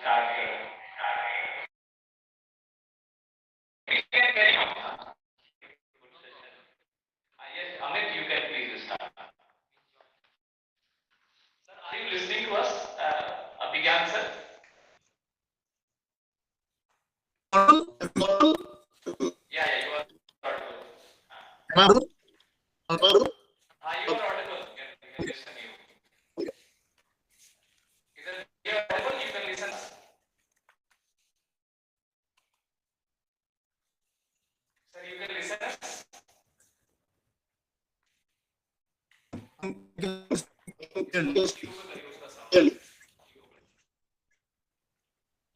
start we can carry on. Good session. Yes, Amit, you can please start. Sir, are you listening to us? Abhigyan sir? Yeah, you are audible. You are audible. You can listen you. Either you are audible, you can listen us. Sir, you can listen us.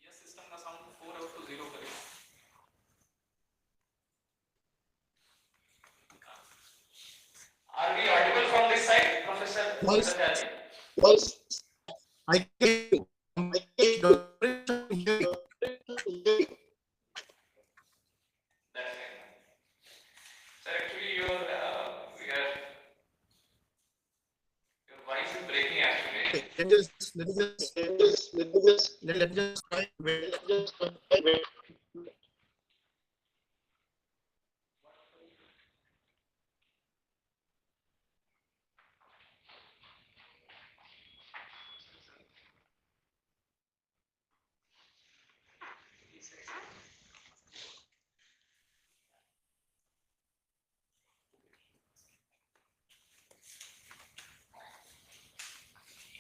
Yes, system का sound 4 out to 0 करें. Are we audible from this side, Professor Bhattacharjee? I can hear you. That's it. Sir, actually your voice is breaking actually. Let me just wait.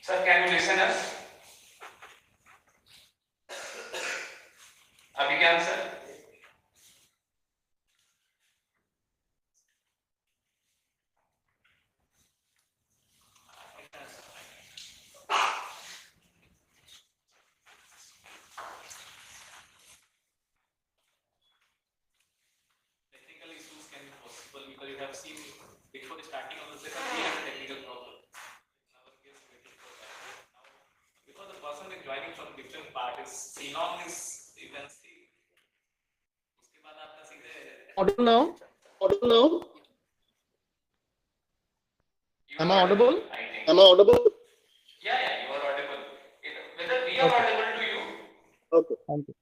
Sir, can you listen us? Abhigyan sir? Technical issues can be possible because you have seen before starting of the session we have a technical problem. In our case, waiting for that. Now, because the person is joining from different parties, Sinon is you can see. उसके बाद आपका सीधे Audible now? Am I audible? Yeah, you are audible. Whether we are audible to you? Okay, thank you.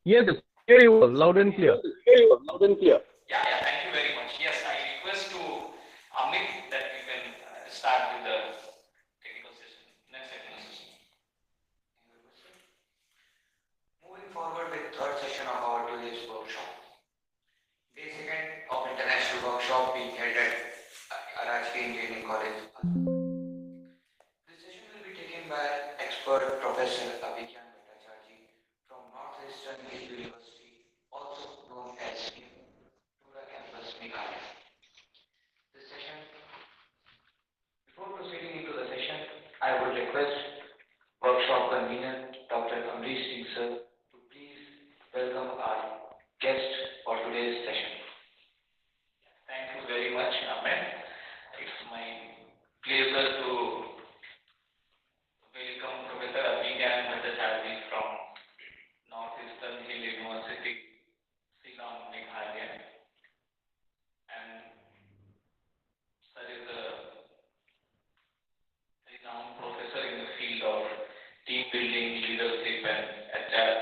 Yes, hear you loud and clear. Yeah, thank you very much. Yes, I request to Amit that you can start with the technical session. Next technical session. Moving forward with third session of our today's workshop. Day second of international workshop being held at Rajkiya Engineering College Azamgarh. This session will be taken by expert Professor Abhigyan Bhattacharjee from Northeastern University, also known as Tura Campus, Meghalaya. This session, before proceeding into the session, I would request workshop convener Dr. Amrish Singh sir to please welcome our guest for today's session. Thank you very much, Amit. It's my pleasure to welcome Professor Abhigyan Bhattacharjee from Northeastern University, Shillong, Meghalaya. And sir is a renowned professor in the field of team building, leadership, and HR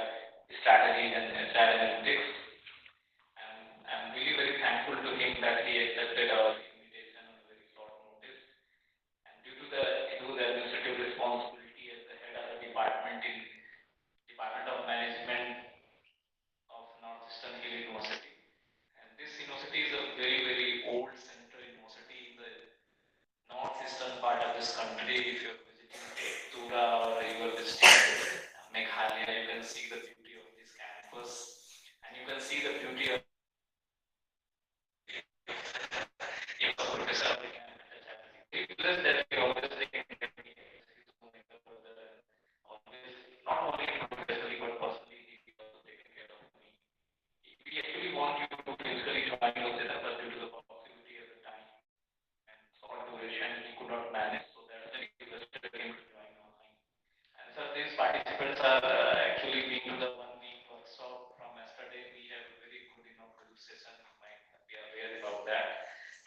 strategies and HR analytics. And I'm really very thankful to him that he accepted our invitation on very short notice. And due to the administrative responsibility as the head of the department in Department of Management of Northeastern University. And this university is a very, very old central university in the northeastern part of this country. If you're visiting Tura or you are visiting Meghalaya, you can see the beauty of this campus and you can see the beauty of Professor Abhigyan Bhattacharjee. That we always take always not only professionally but personally he also taken care of me. We actually want you to physically join us but due to the possibility of the time and short duration we could not manage, so that's the request to him to join online. And sir, these participants are actually being to the 1 week workshop from yesterday. We have a very good good session. You might be aware about that.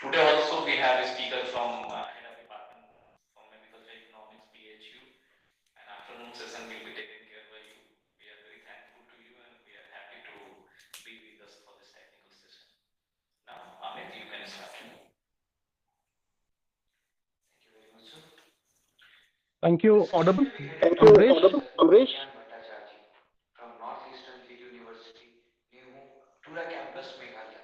Today also we have a speaker from head of department from medical economics, PHU, and afternoon session will be taken Thank you. Audible? Thank you, Amrish? Honorable Amrish. Abhigyan Bhattacharjee from Northeastern State University, New Tura campus, Meghalaya.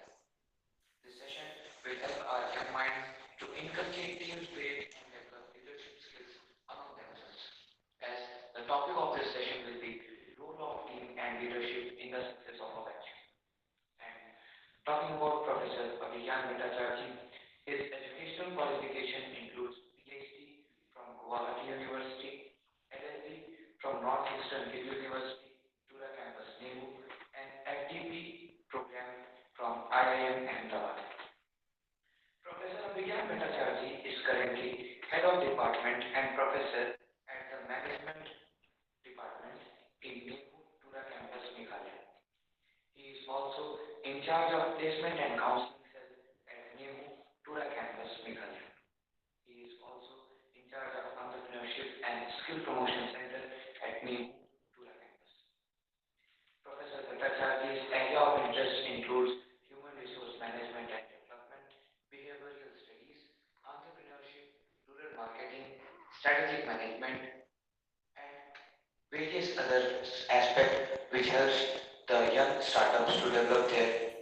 This session will help our young minds to inculcate team spirit and develop leadership skills among themselves. As the topic of this session will be role of team and leadership in the success of a venture. And talking about Professor Abhigyan Bhattacharjee, his educational qualification includes PhD from Guwahati University, LLB from Northeastern University, Tura campus, Nehru, and FDP program from IIM Ahmedabad. Professor Abhigyan Bhattacharjee is currently Head of Department and Professor at the Management Department in Nehru, Tura campus, Meghalaya. He is also in charge of Placement and Counseling Cell at Nehru, Tura campus, Meghalaya. He is also in charge of Entrepreneurship and Skill Promotion Center at Nehru, Tura campus. Professor Bhattacharjee's area of interest includes human resource management and development, behavioral studies, entrepreneurship, rural marketing, strategic management, and various other aspects which helps the young startups to develop their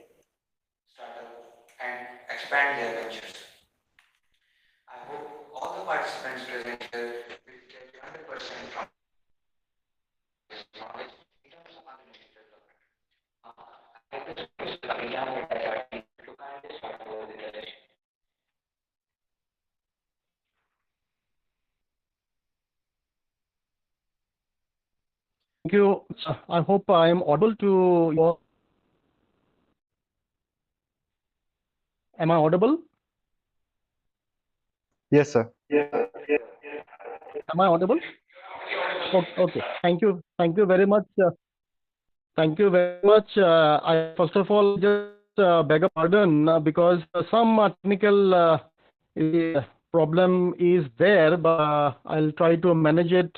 startup and expand their ventures. I hope all the participants present here will get 100% from this knowledge in terms of entrepreneurship development. I request Mr. Abhigyan Bhattacharjee to kindly start over with the session. Thank you. I hope I am audible to you all. Am I audible? Yes, sir. Am I audible? Okay. Thank you. Thank you very much. Thank you very much. I first of all just beg a pardon because some technical problem is there, but I'll try to manage it.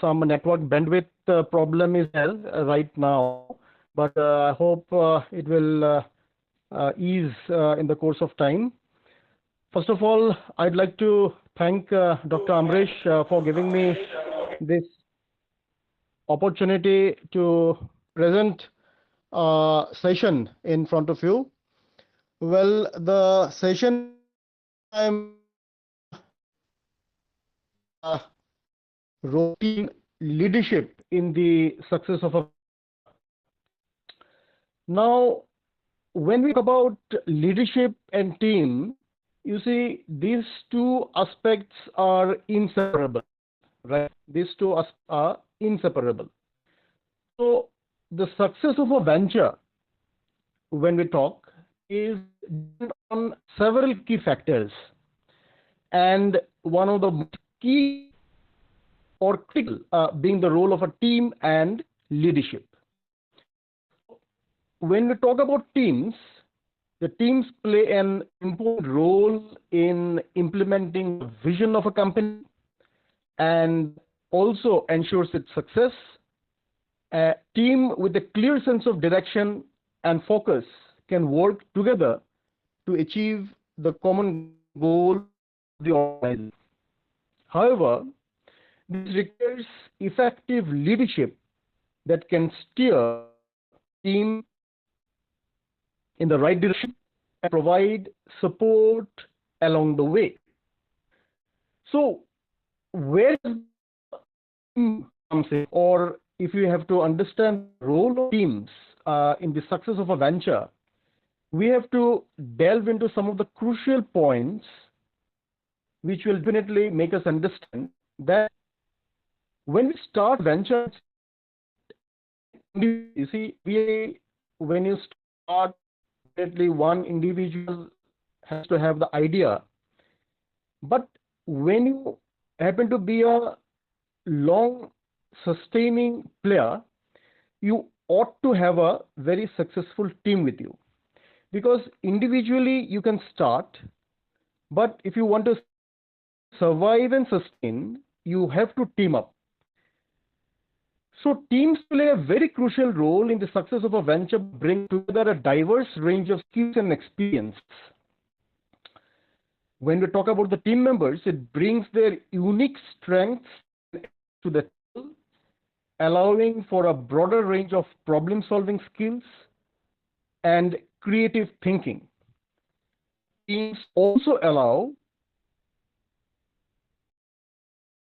Some network bandwidth problem is there right now, but I hope it will ease in the course of time. First of all, I'd like to thank Dr. Amrish for giving me this opportunity to present a session in front of you. Well, the session I'm routine leadership in the success of a. Now, when we talk about leadership and team, you see these two aspects are inseparable, right? These two are inseparable. So the success of a venture, when we talk, is dependent on several key factors, and one of the key or critical being the role of a team and leadership. When we talk about teams, the teams play an important role in implementing the vision of a company and also ensures its success. A team with a clear sense of direction and focus can work together to achieve the common goal of the organization. However, this requires effective leadership that can steer the team in the right direction and provide support along the way. So, where does the team comes in, or if you have to understand the role of teams in the success of a venture, we have to delve into some of the crucial points which will definitely make us understand that when we start venture, you see, when you start, definitely one individual has to have the idea. But when you happen to be a long sustaining player, you ought to have a very successful team with you. Because individually you can start, but if you want to survive and sustain, you have to team up. So teams play a very crucial role in the success of a venture, bring together a diverse range of skills and experience. when we talk about the team members, it brings their unique strengths to the table, allowing for a broader range of problem-solving skills and creative thinking. Teams also allow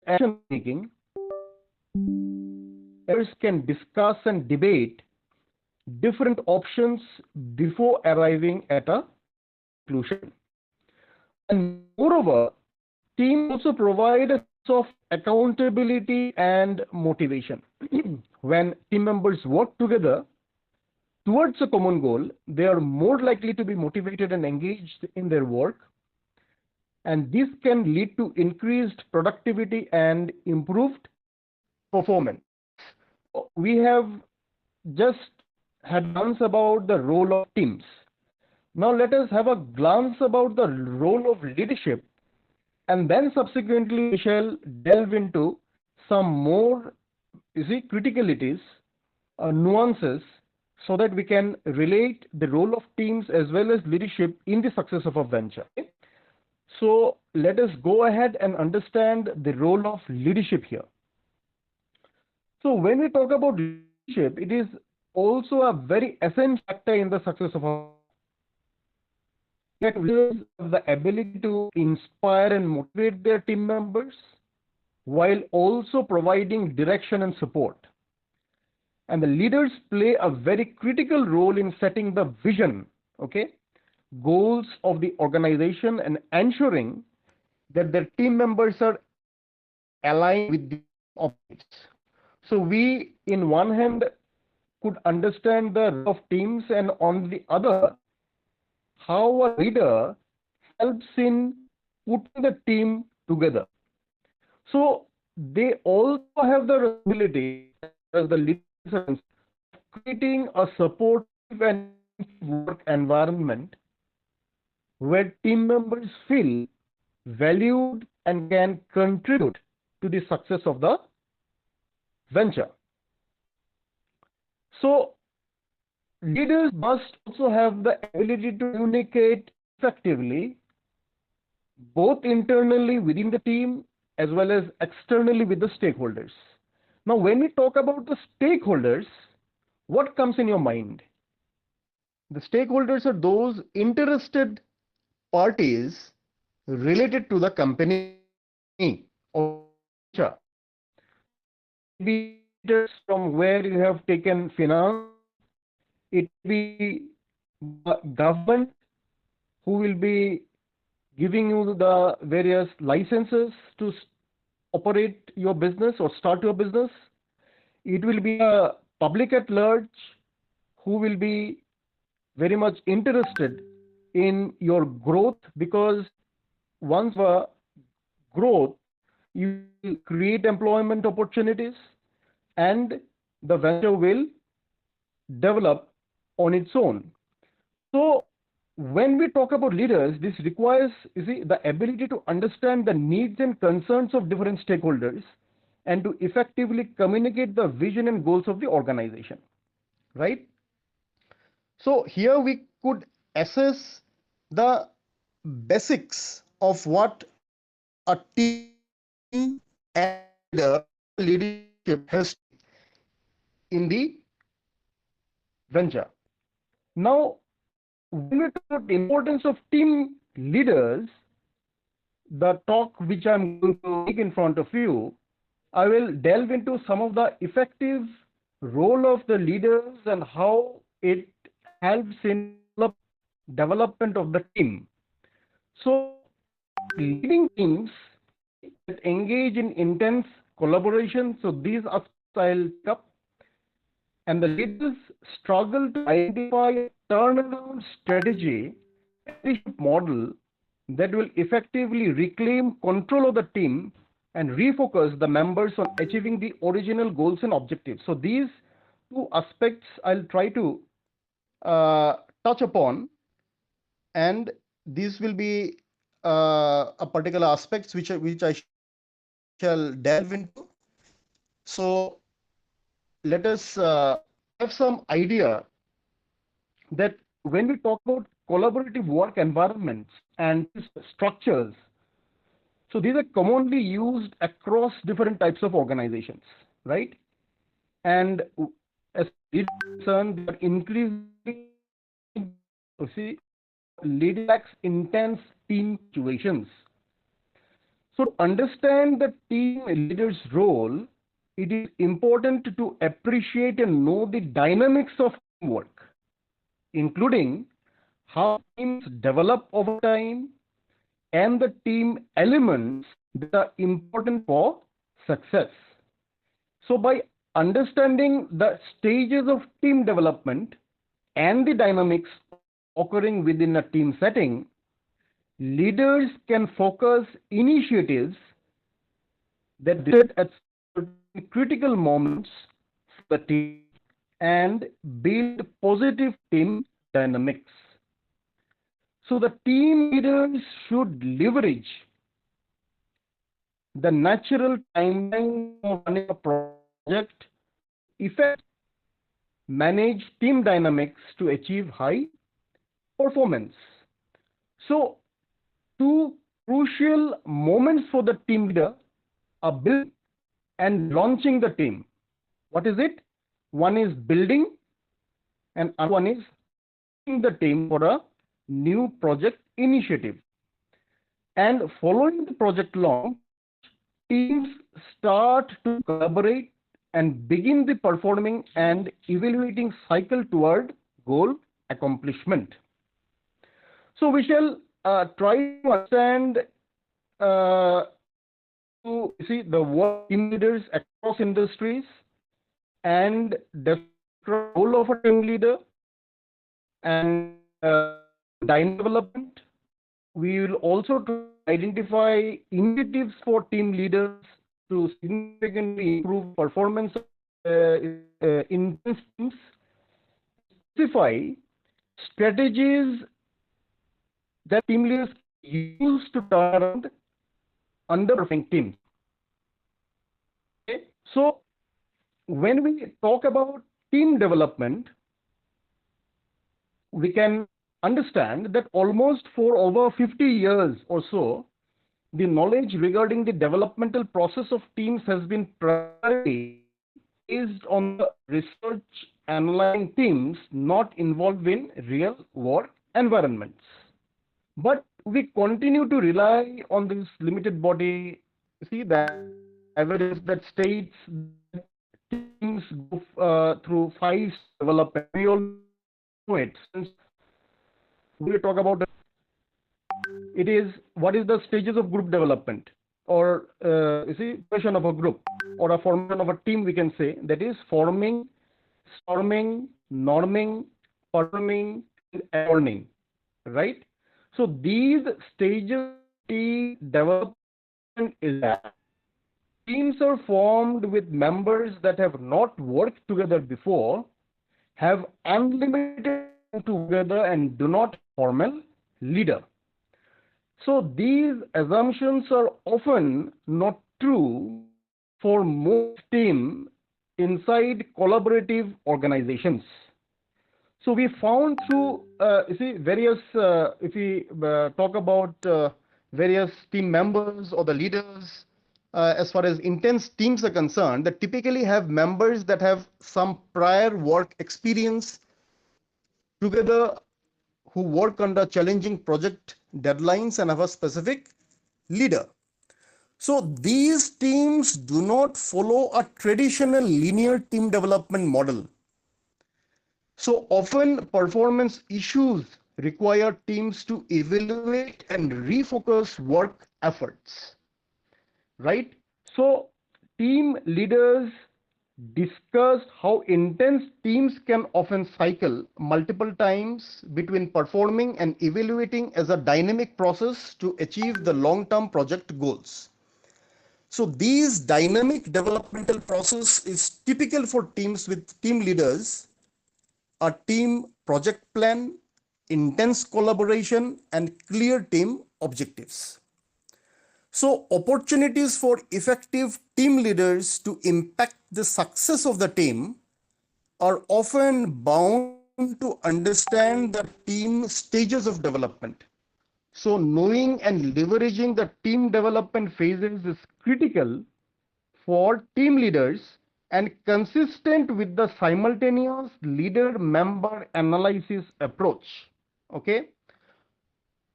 action making. Members can discuss and debate different options before arriving at a conclusion. And moreover, teams also provide a sense of accountability and motivation. When team members work together towards a common goal, they are more likely to be motivated and engaged in their work. And this can lead to increased productivity and improved performance. We have just had a glance about the role of teams. Now let us have a glance about the role of leadership, and then subsequently we shall delve into some more criticalities, nuances, so that we can relate the role of teams as well as leadership in the success of a venture. So let us go ahead and understand the role of leadership here. So when we talk about leadership, it is also a very essential factor in the success of a leaders have the ability to inspire and motivate their team members while also providing direction and support. And the leaders play a very critical role in setting the vision, goals of the organization and ensuring that their team members are aligned with the objectives. So we, in one hand, could understand the role of teams, and on the other, how a leader helps in putting the team together. So they also have the responsibility as the leaders of creating a supportive and work environment where team members feel valued and can contribute to the success of the venture. So leaders must also have the ability to communicate effectively, both internally within the team as well as externally with the stakeholders. Now, when we talk about the stakeholders, what comes in your mind? The stakeholders are those interested parties related to the company or venture. Maybe from where you have taken finance, it will be the government who will be giving you the various licenses to operate your business or start your business. It will be a public at large who will be very much interested in your growth, because once the growth, you will create employment opportunities and the venture will develop on its own. So when we talk about leaders, this requires the ability to understand the needs and concerns of different stakeholders and to effectively communicate the vision and goals of the organization, right? So here we could assess the basics of what a team and leadership has in the venture. Now, when we talk about the importance of team leaders, the talk which I'm going to make in front of you, I will delve into some of the effective role of the leaders and how it helps in development of the team. So, leading teams that engage in intense collaboration. So these aspects I'll pick up. And the leaders struggle to identify a turnaround strategy model that will effectively reclaim control of the team and refocus the members on achieving the original goals and objectives. So these two aspects I'll try to touch upon, and these will be a particular aspects which I shall delve into. So let us have some idea that when we talk about collaborative work environments and structures. So these are commonly used across different types of organizations, right? And as leaders are concerned, they are increasingly, you see, leading intense team situations. So to understand the team leader's role, it is important to appreciate and know the dynamics of teamwork, including how teams develop over time and the team elements that are important for success. So by understanding the stages of team development and the dynamics occurring within a team setting, leaders can focus initiatives that they at critical moments for the team and build positive team dynamics. So the team leaders should leverage the natural timeline of running a project, effect, manage team dynamics to achieve high performance. So two crucial moments for the team leader are building and launching the team. What is it? One is building and other one is launching the team for a new project initiative. And following the project launch, teams start to collaborate and begin the performing and evaluating cycle toward goal accomplishment. So we shall try to understand to see the work team leaders across industries and the role of a team leader and development. We will also identify initiatives for team leaders to significantly improve performance in teams, specify strategies that team leaders use to turn around underperforming teams. Okay? So when we talk about team development, we can understand that almost for over 50 years or so, the knowledge regarding the developmental process of teams has been primarily based on the research analyzing teams not involved in real work environments. But we continue to rely on this limited body. See that evidence that states that teams go through 5 development. We all know it. Since we talk about it is what is the stages of group development, or you see, formation of a group or a formation of a team. We can say that is forming, storming, norming, performing, and adorning, right? So these stages of team development is that teams are formed with members that have not worked together before, have unlimited time together, and do not formal leader. So these assumptions are often not true for most teams inside collaborative organizations. So we found through, various, if we talk about various team members or the leaders, as far as intense teams are concerned, that typically have members that have some prior work experience together, who work under challenging project deadlines and have a specific leader. So these teams do not follow a traditional linear team development model. So often performance issues require teams to evaluate and refocus work efforts, right? So team leaders discussed how intense teams can often cycle multiple times between performing and evaluating as a dynamic process to achieve the long-term project goals. So these dynamic developmental process is typical for teams with team leaders, a team project plan, intense collaboration, and clear team objectives. So opportunities for effective team leaders to impact the success of the team are often bound to understand the team stages of development. So knowing and leveraging the team development phases is critical for team leaders and consistent with the simultaneous leader member analysis approach. Okay.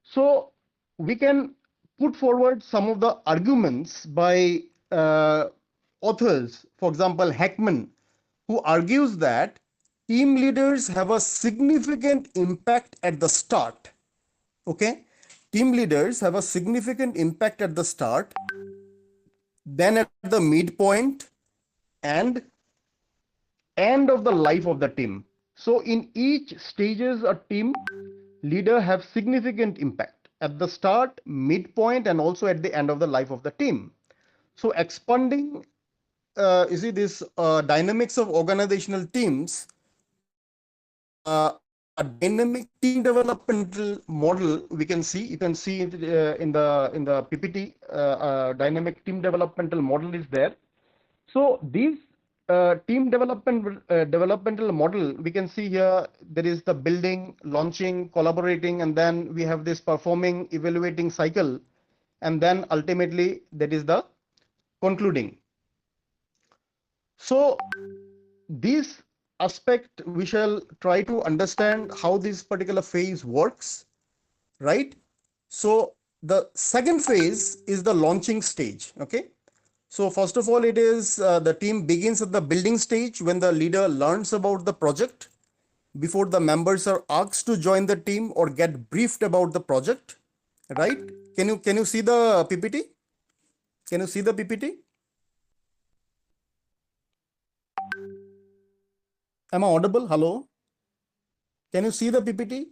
So we can put forward some of the arguments by authors, for example, Heckman, who argues that team leaders have a significant impact at the start. Okay, team leaders have a significant impact at the start, then at the midpoint and end of the life of the team. So in each stages, a team leader have significant impact at the start, midpoint, and also at the end of the life of the team. So expanding, you see this dynamics of organizational teams, a dynamic team developmental model we can see. You can see it in the PPT. Dynamic team developmental model is there. So these team developmental model, we can see here there is the building, launching, collaborating, and then we have this performing, evaluating cycle, and then ultimately that is the concluding. So this aspect we shall try to understand how this particular phase works, right? So the second phase is the launching stage. Okay. So first of all, it is the team begins at the building stage when the leader learns about the project before the members are asked to join the team or get briefed about the project, right? Can you see the PPT? Can you see the PPT? Am I audible? Hello? Can you see the PPT?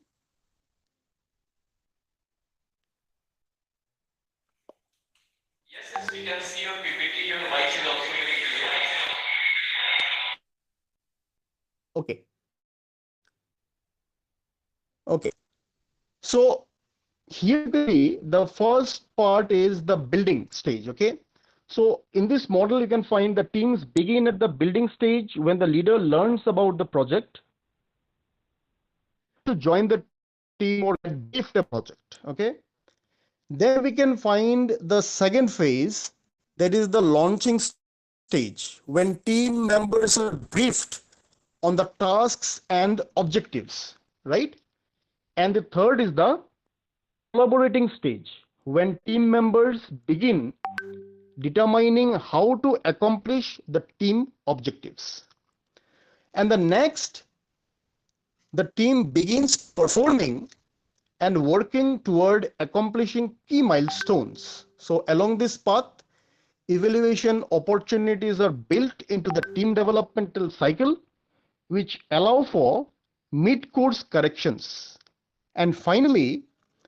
Yes, we can see your PPT. Your mic is also very clear. Okay. Okay. So here the first part is the building stage. Okay. So in this model, you can find the teams begin at the building stage when the leader learns about the project to join the team or gift the project. Okay. Then we can find the second phase, that is the launching stage, when team members are briefed on the tasks and objectives, right? And the third is the collaborating stage, when team members begin determining how to accomplish the team objectives. And the next, the team begins performing and working toward accomplishing key milestones. So along this path, evaluation opportunities are built into the team developmental cycle, which allow for mid-course corrections. And finally,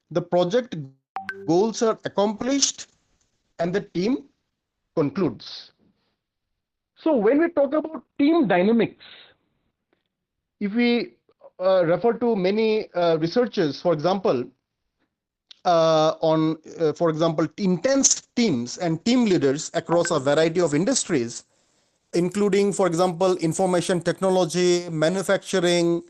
the project goals are accomplished and the team concludes. So when we talk about team dynamics, if we refer to many researchers, for example, for example, intense teams and team leaders across a variety of industries, including, for example, information technology, manufacturing,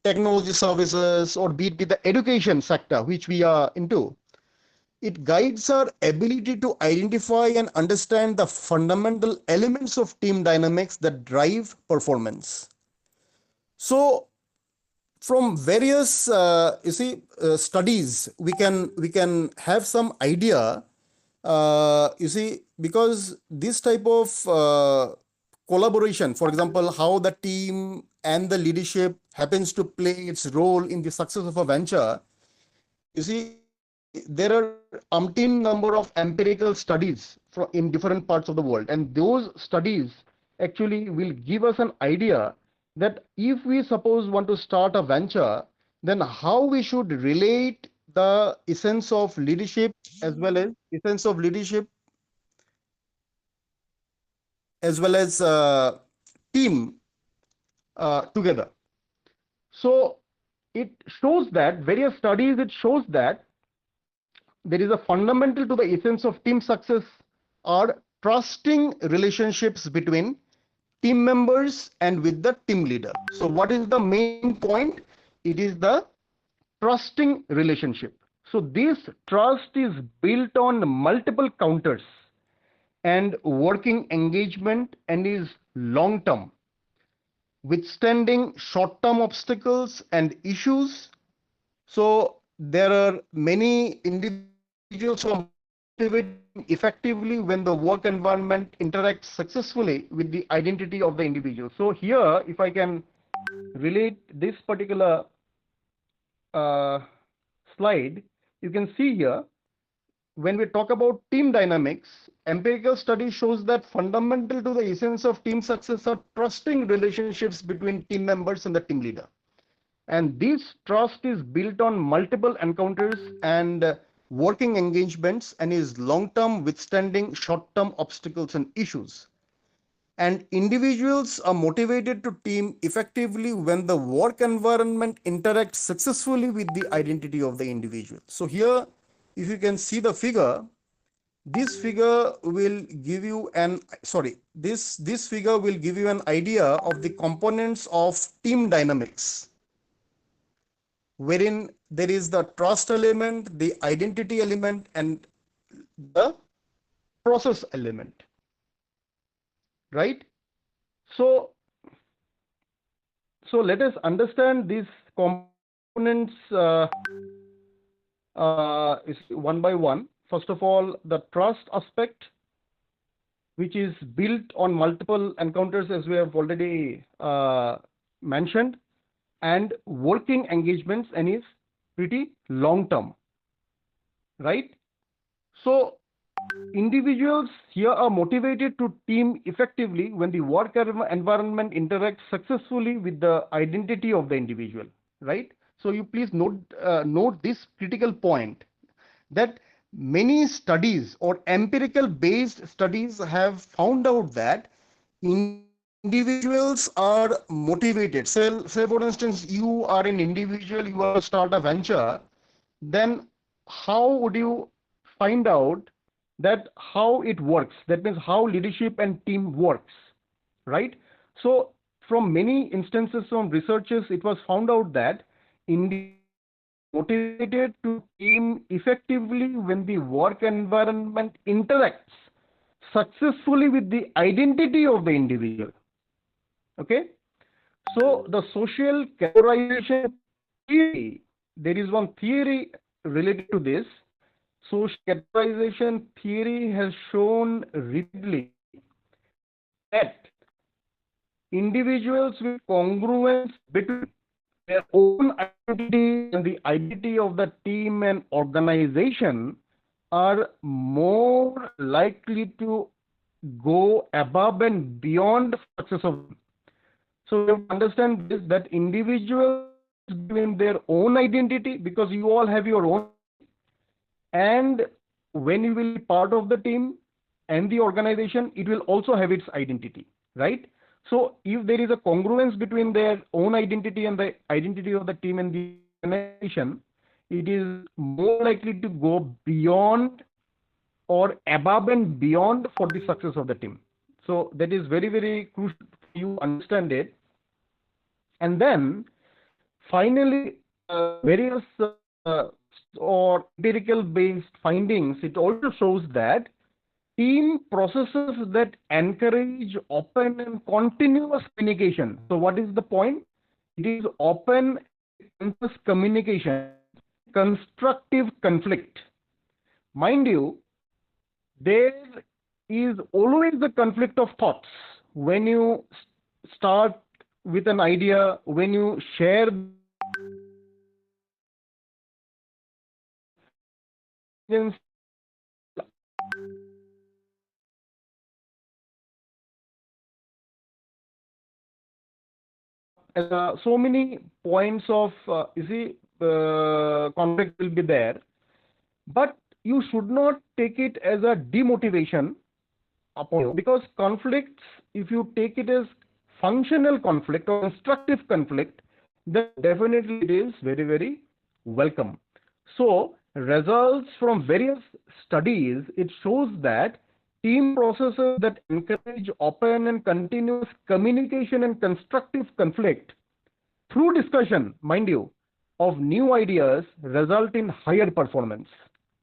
technology services, or be it the education sector, which we are into. It guides our ability to identify and understand the fundamental elements of team dynamics that drive performance. So from various studies, we can have some idea, because this type of collaboration, for example, how the team and the leadership happens to play its role in the success of a venture. You see, there are umpteen number of empirical studies in different parts of the world, and those studies actually will give us an idea that if we suppose want to start a venture, then how we should relate the essence of leadership as well as team together. So it shows that various studies, it shows that there is a fundamental to the essence of team success are trusting relationships between team members and with the team leader. So what is the main point? It is the trusting relationship. So this trust is built on multiple counters and working engagement and is long term, withstanding short term obstacles and issues. So there are many individuals who are motivated effectively when the work environment interacts successfully with the identity of the individual. So here, if I can relate this particular slide, you can see here, when we talk about team dynamics, empirical study shows that fundamental to the essence of team success are trusting relationships between team members and the team leader. And this trust is built on multiple encounters and working engagements and is long-term, withstanding short-term obstacles and issues. And individuals are motivated to team effectively when the work environment interacts successfully with the identity of the individual. So here, if you can see the figure, this figure will give you an this figure will give you an idea of the components of team dynamics, wherein there is the trust element, the identity element, and the process element, right? So let us understand these components is one by one. First of all, the trust aspect, which is built on multiple encounters, as we have already mentioned, and working engagements, and is pretty long term, right? So individuals here are motivated to team effectively when the work environment interacts successfully with the identity of the individual, right? So you please note this critical point, that many studies or empirical based studies have found out that individuals are motivated. Say for instance, you are an individual, you want to start a venture, then how would you find out that how it works? That means how leadership and team works, right? So from many instances from researchers, it was found out that individuals motivated to team effectively when the work environment interacts successfully with the identity of the individual. Okay, so the social categorization theory, there is one theory related to this. Social categorization theory has shown repeatedly that individuals with congruence between their own identity and the identity of the team and organization are more likely to go above and beyond success of them. So you have to understand this, that individuals between their own identity, because you all have your own, and when you will be part of the team and the organization, it will also have its identity, right? So if there is a congruence between their own identity and the identity of the team and the organization, it is more likely to go beyond or above and beyond for the success of the team. So that is very, very crucial for you to understand it. And then finally, various or empirical based findings, it also shows that team processes that encourage open and continuous communication. So what is the point? It is open continuous communication, constructive conflict. Mind you, there is always the conflict of thoughts when you start with an idea, when you share so many points of conflict will be there, but you should not take it as a demotivation upon you, because conflicts, if you take it as functional conflict or constructive conflict, then definitely it is very, very welcome. So results from various studies, it shows that team processes that encourage open and continuous communication and constructive conflict through discussion, mind you, of new ideas result in higher performance.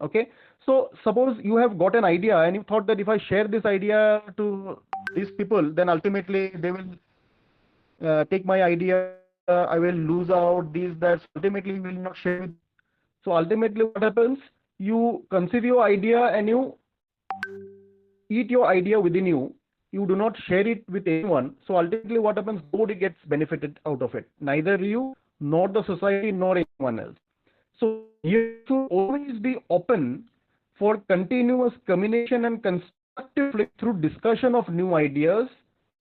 Okay, so suppose you have got an idea and you thought that if I share this idea to these people, then ultimately they will take my idea, I will lose out these, that, ultimately will not share with. So ultimately what happens, you conceive your idea and you eat your idea within you, you do not share it with anyone. So ultimately what happens, nobody gets benefited out of it, neither you nor the society nor anyone else. So you should always be open for continuous communication and constructive through discussion of new ideas,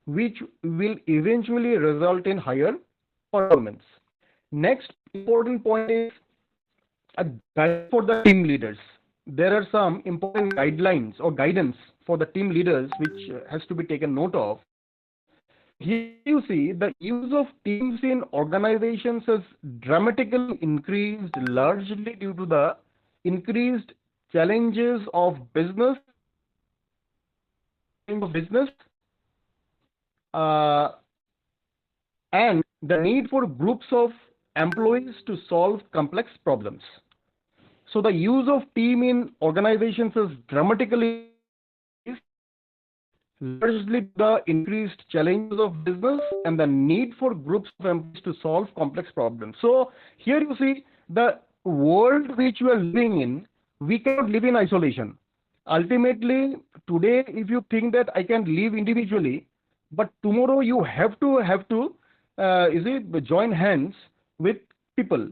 which will eventually result in higher performance. Next important point is a guide for the team leaders. There are some important guidelines or guidance for the team leaders which has to be taken note of. Here you see the use of teams in organizations has dramatically increased, largely due to the increased challenges of business, uh, and the need for groups of employees to solve complex problems. So the use of team in organizations has dramatically increased, largely the increased challenges of business and the need for groups of employees to solve complex problems. So here you see the world which we are living in, we cannot live in isolation. Ultimately, today, if you think that I can live individually, but tomorrow you have to join hands with people.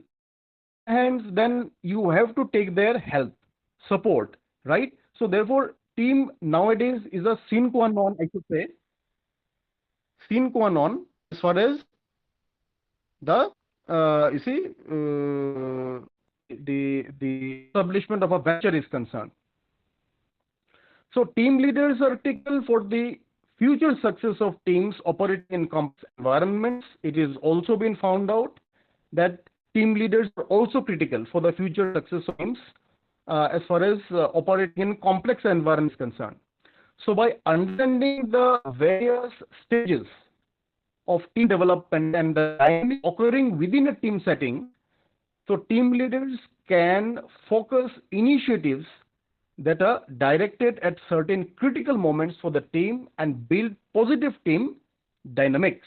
Hands, then you have to take their help, support, right? So therefore, team nowadays is a sine qua non, I should say, sine qua non as far as the the establishment of a venture is concerned. So team leaders are critical for the future success of teams operating in complex environments. It is also been found out that team leaders are also critical for the future success of teams as far as operating in complex environments is concerned. So by understanding the various stages of team development and the dynamics occurring within a team setting, so team leaders can focus initiatives that are directed at certain critical moments for the team and build positive team dynamics.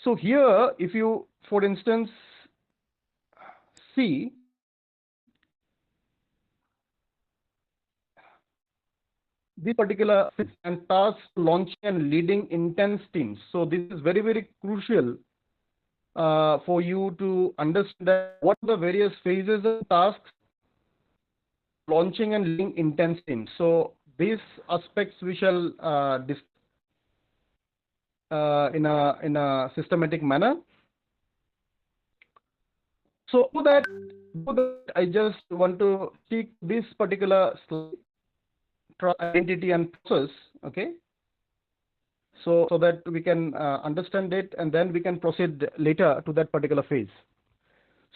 So here, if you, for instance, see this particular and task launching and leading intense teams. So this is very, very crucial for you to understand what are the various phases of tasks launching and leading intense teams. So these aspects we shall discuss in a systematic manner. So that I just want to take this particular slide, identity and process, okay? So that we can understand it and then we can proceed later to that particular phase.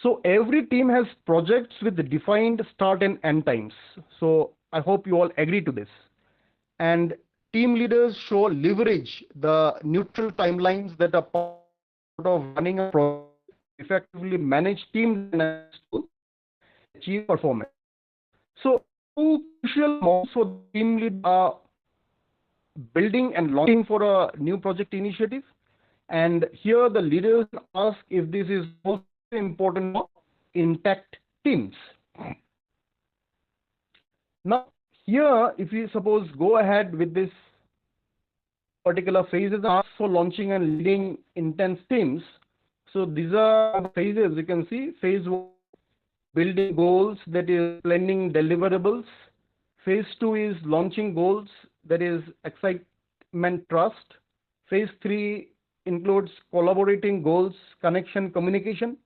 So every team has projects with defined start and end times. So I hope you all agree to this. And team leaders show leverage the neutral timelines that are part of running a project, effectively manage team dynamics to achieve performance. So two crucial moments for the team lead are building and launching for a new project initiative. And here the leaders ask if this is most important for intact teams. Now here, if we suppose go ahead with this particular phases asked for launching and leading intense teams. So these are the phases. You can see phase 1, building goals, that is planning deliverables. Phase 2 is launching goals, that is excitement, trust. Phase 3 includes collaborating goals, connection, communication.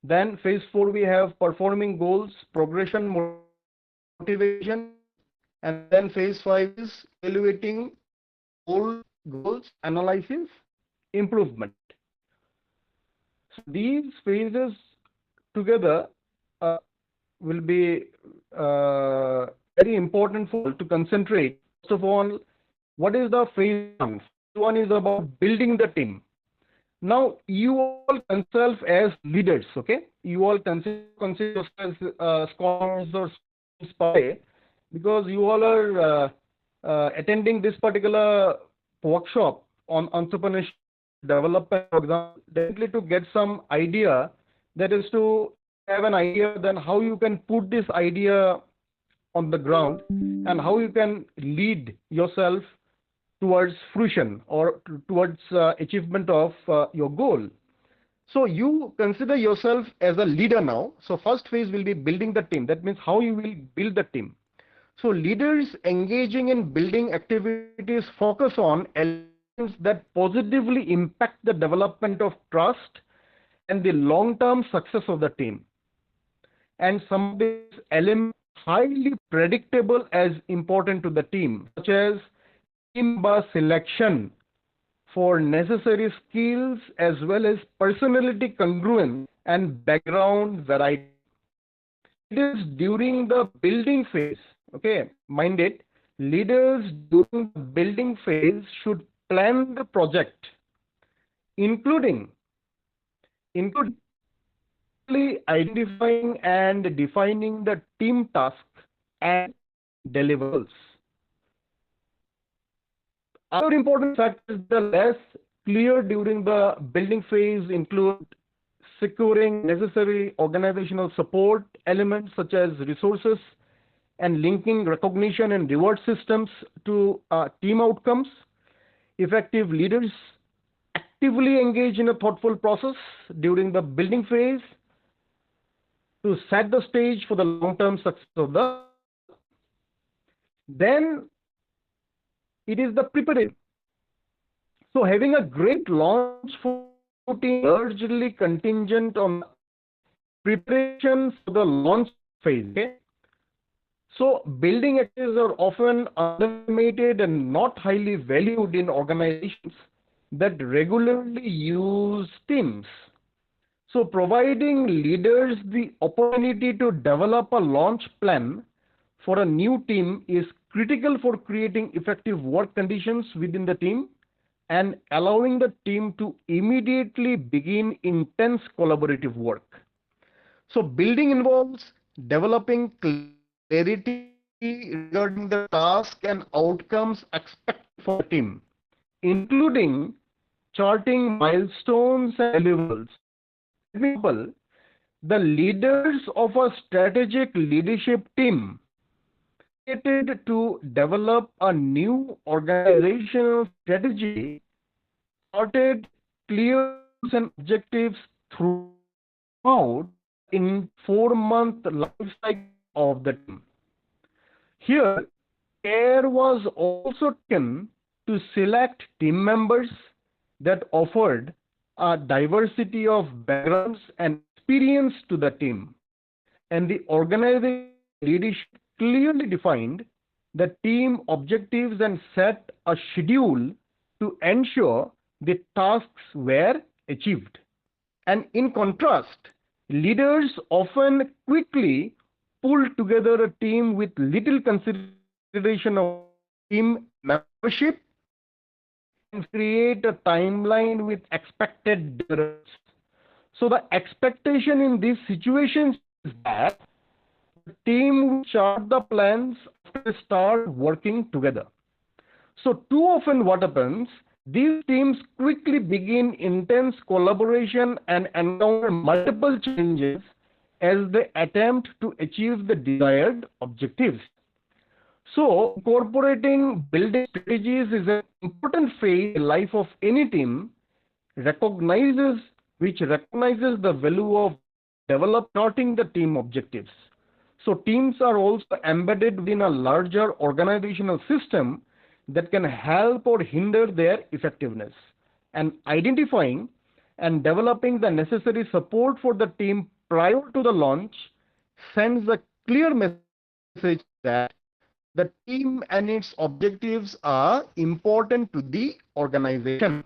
Then phase 4 we have performing goals, progression, motivation. And then phase 5 is evaluating goals, analysis, improvement. So these phases together will be very important for to concentrate. First of all, what is the phase one? Phase one is about building the team. Now, you all consider as leaders, okay? You all consider yourselves scholars or spy because you all are attending this particular workshop on entrepreneurship development, for example, definitely to get some idea, that is to have an idea then how you can put this idea on the ground and how you can lead yourself towards fruition or towards achievement of your goal. So you consider yourself as a leader now. So first phase will be building the team. That means how you will build the team. So leaders engaging in building activities focus on elements that positively impact the development of trust and the long-term success of the team. And some of these elements highly predictable as important to the team, such as team member selection for necessary skills as well as personality congruence and background variety. It is during the building phase, okay, mind it, leaders during the building phase should plan the project, including identifying and defining the team tasks and deliverables. Other important factors that are less clear during the building phase include securing necessary organizational support elements such as resources and linking recognition and reward systems to team outcomes. Effective leaders actively engage in a thoughtful process during the building phase to set the stage for the long-term success of the. Then it is the preparation. So having a great launch for team largely contingent on preparation for the launch phase. Okay? So building activities are often underestimated and not highly valued in organizations that regularly use teams. So providing leaders the opportunity to develop a launch plan for a new team is critical for creating effective work conditions within the team and allowing the team to immediately begin intense collaborative work. So building involves developing clarity regarding the task and outcomes expected for the team, including charting milestones and deliverables. For example, the leaders of a strategic leadership team created to develop a new organizational strategy charted clear goals and objectives throughout in 4-month life cycle of the team. Here, care was also taken to select team members that offered a diversity of backgrounds and experience to the team. And the organization leadership clearly defined the team objectives and set a schedule to ensure the tasks were achieved. And in contrast, leaders often quickly pull together a team with little consideration of team membership and create a timeline with expected deliverables. So the expectation in these situations is that the team will chart the plans after they start working together. So too often what happens, these teams quickly begin intense collaboration and encounter multiple challenges as they attempt to achieve the desired objectives. So incorporating building strategies is an important phase in the life of any team, which recognizes the value of charting the team objectives. So teams are also embedded within a larger organizational system that can help or hinder their effectiveness. And identifying and developing the necessary support for the team prior to the launch sends a clear message that the team and its objectives are important to the organization.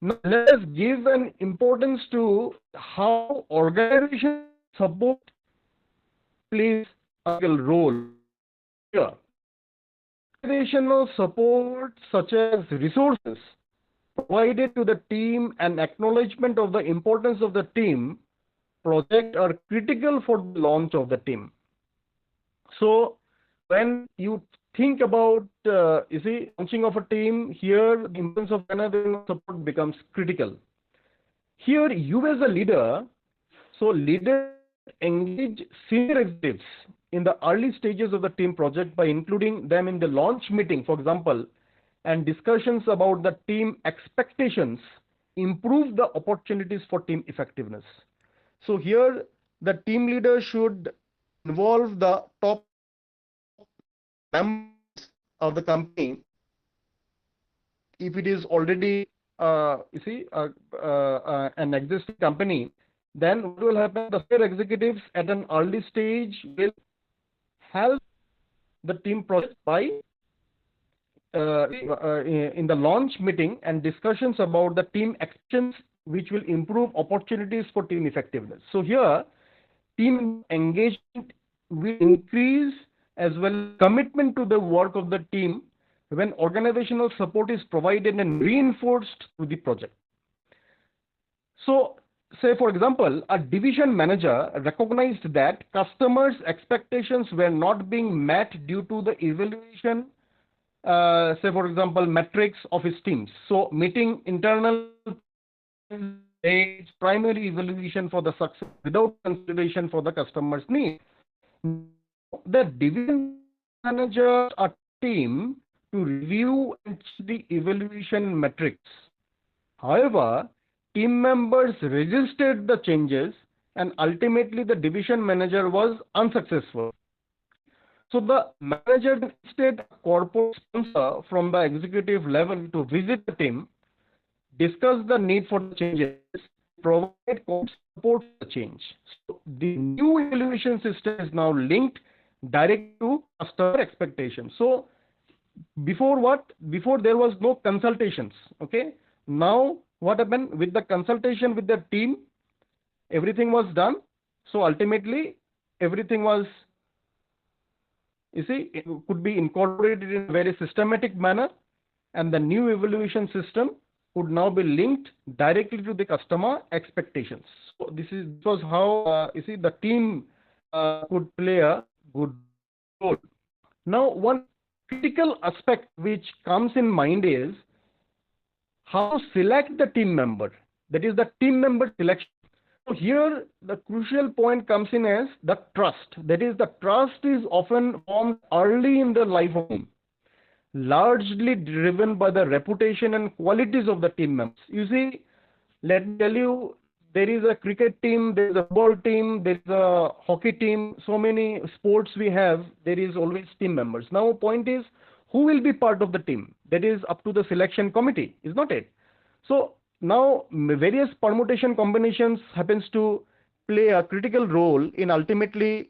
Now, let us give an importance to how organization support plays a role Here, organizational support such as resources provided to the team and acknowledgement of the importance of the team project are critical for the launch of the team. So when you think about launching of a team, here the importance of organizational support becomes critical. Here you as a leader, so leaders engage senior executives in the early stages of the team project by including them in the launch meeting, for example, and discussions about the team expectations improve the opportunities for team effectiveness. So here the team leader should involve the top members of the company. If it is already an existing company, then what will happen? The senior executives at an early stage will help the team project by in the launch meeting and discussions about the team actions which will improve opportunities for team effectiveness. So here team engagement will increase as well as commitment to the work of the team when organizational support is provided and reinforced through the project. So say for example, a division manager recognized that customers' expectations were not being met due to the evaluation, say for example, metrics of his teams. So meeting internal primary evaluation for the success without consideration for the customer's needs. The division manager a team to review and the evaluation metrics. However, team members resisted the changes and ultimately the division manager was unsuccessful. So the manager instead a corporate sponsor from the executive level to visit the team, discuss the need for the changes, provide support for the change. So the new evaluation system is now linked direct to customer expectations. So before what? Before there was no consultations. Okay. Now what happened with the consultation with the team? Everything was done. So ultimately everything was, it could be incorporated in a very systematic manner, and the new evaluation system would now be linked directly to the customer expectations. So this was how the team could play a good role. Now one critical aspect which comes in mind is how to select the team member. That is the team member selection. So here the crucial point comes in as the trust. That is the trust is often formed early in the life of team, largely driven by the reputation and qualities of the team members. You see, let me tell you, there is a cricket team, there is a football team, there is a hockey team, so many sports we have, there is always team members. Now point is, who will be part of the team? That is up to the selection committee, is not it? So now various permutation combinations happens to play a critical role in ultimately,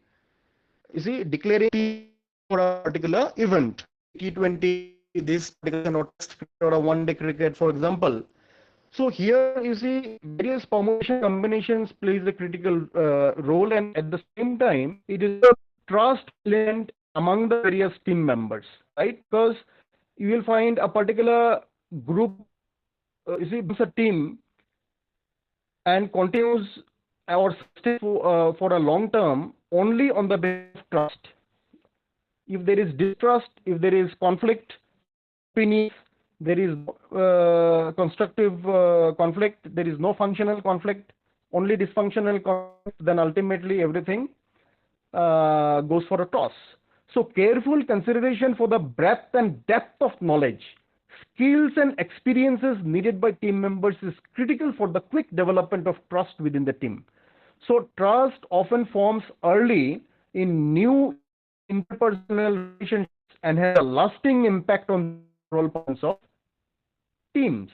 declaring for a particular event. T20, this particular test or a one-day cricket, for example. So here you see various permutation combinations plays a critical role, and at the same time it is a trust element among the various team members, right? Because you will find a particular group, it's a team and continues or stays for a long term only on the basis of trust. If there is distrust, if there is conflict, opinions, there is constructive conflict, there is no functional conflict, only dysfunctional conflict, then ultimately everything goes for a toss. So careful consideration for the breadth and depth of knowledge, skills and experiences needed by team members is critical for the quick development of trust within the team. So trust often forms early in new interpersonal relationships and has a lasting impact on the role points of teams.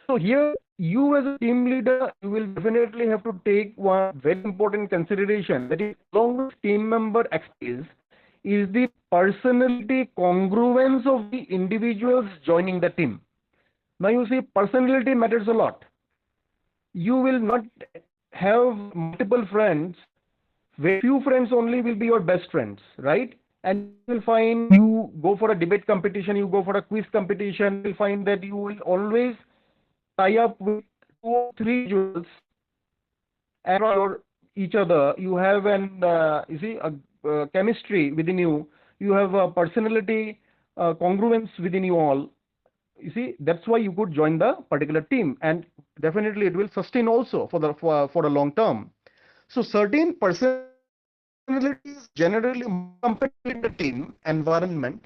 So here, you as a team leader, you will definitely have to take one very important consideration, that is, along with team member expertise, is the personality congruence of the individuals joining the team. Now you see, personality matters a lot. You will not have multiple friends, very few friends only will be your best friends, right? and you will find you go for a debate competition, you go for a quiz competition, you will find that you will always tie up with 2 or 3 jewels and your each other. You have an you see a chemistry within you. You have a personality congruence within you all. You see, that's why you could join the particular team, and definitely it will sustain also for a long term. So certain personalities generally more compatible in the team environment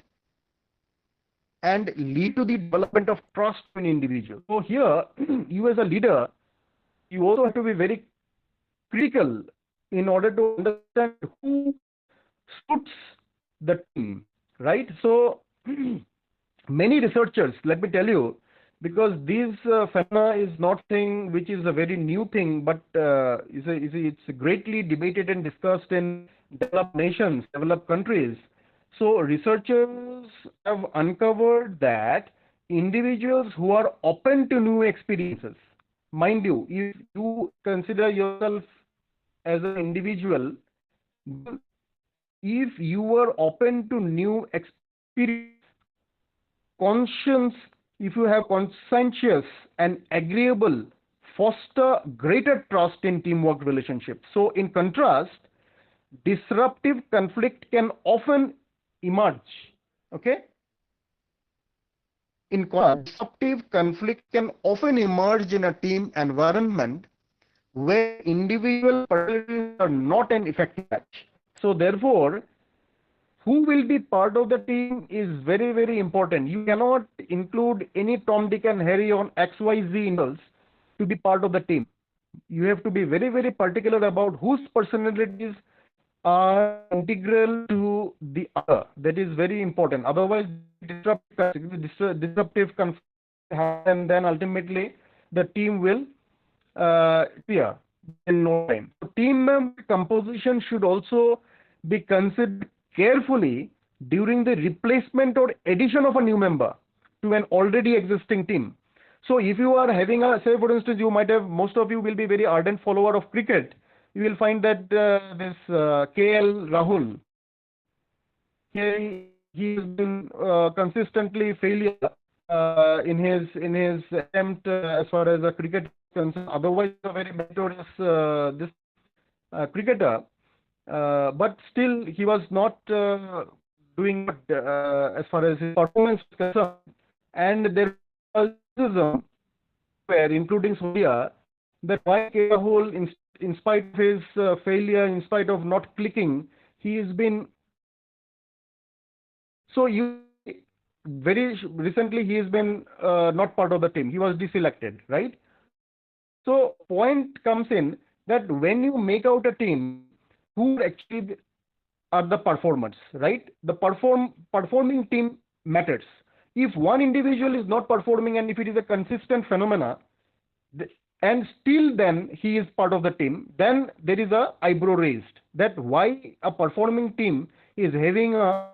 and lead to the development of trust in individuals. So here, you as a leader, you also have to be very critical in order to understand who suits the team, right? So many researchers, let me tell you, because this phenomena is not thing which is a very new thing, but it's greatly debated and discussed in developed nations, developed countries. So researchers have uncovered that individuals who are open to new experiences, mind you, if you consider yourself as an individual, if you are open to new experience, conscience, if you have conscientious and agreeable, foster greater trust in teamwork relationships. So in contrast, disruptive conflict can often emerge. Okay? In contrast, disruptive conflict can often emerge in a team environment where individual personalities are not an effective match. So therefore, who will be part of the team is very, very important. You cannot include any Tom, Dick and Harry on XYZ individuals to be part of the team. You have to be very, very particular about whose personalities are integral to the other. That is very important. Otherwise, disruptive conflict happen, and then ultimately the team will clear in no time. So team member composition should also be considered carefully during the replacement or addition of a new member to an already existing team. So if you are having a, say for instance, you might have, most of you will be very ardent follower of cricket. You will find that this KL Rahul, he has been consistently failure in his attempt as far as a cricket is concerned. Otherwise, a very meritorious this cricketer, but still he was not doing as far as his performance is concerned. And there was where, including Soria, that why Rahul, in spite of his failure, in spite of not clicking, he has been. So you very recently he has been not part of the team. He was deselected, right? So point comes in that when you make out a team, who actually are the performers, right? The performing team matters. If one individual is not performing and if it is a consistent phenomena, and still then he is part of the team, then there is a eyebrow raised that why a performing team is having a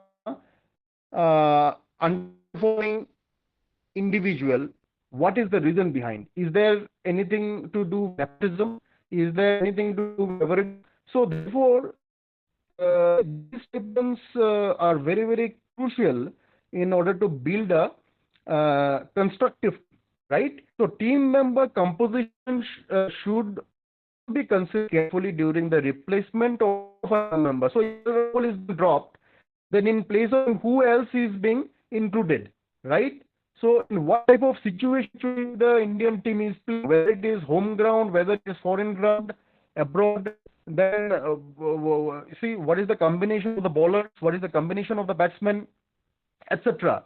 underperforming individual. What is the reason behind? Is there anything to do with nepotism? Is there anything to do with favoritism? So therefore, these statements are very, very crucial in order to build a constructive, right? So team member composition should be considered carefully during the replacement of a member. So if a role is dropped, then in place of who else is being included, right? So in what type of situation the Indian team is playing, whether it is home ground, whether it is foreign ground, abroad, then see what is the combination of the bowlers, what is the combination of the batsmen, etc.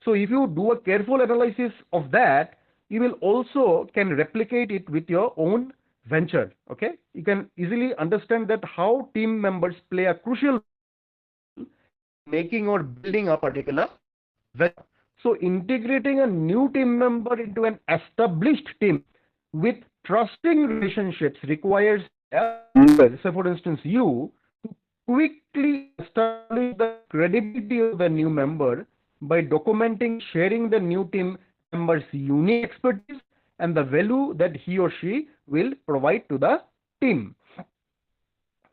So if you do a careful analysis of that, you will also can replicate it with your own venture. Okay, you can easily understand that how team members play a crucial role in making or building a particular venture. So integrating a new team member into an established team with trusting relationships requires, say for instance, you to quickly establish the credibility of the new member by documenting, sharing the new team member's unique expertise and the value that he or she will provide to the team.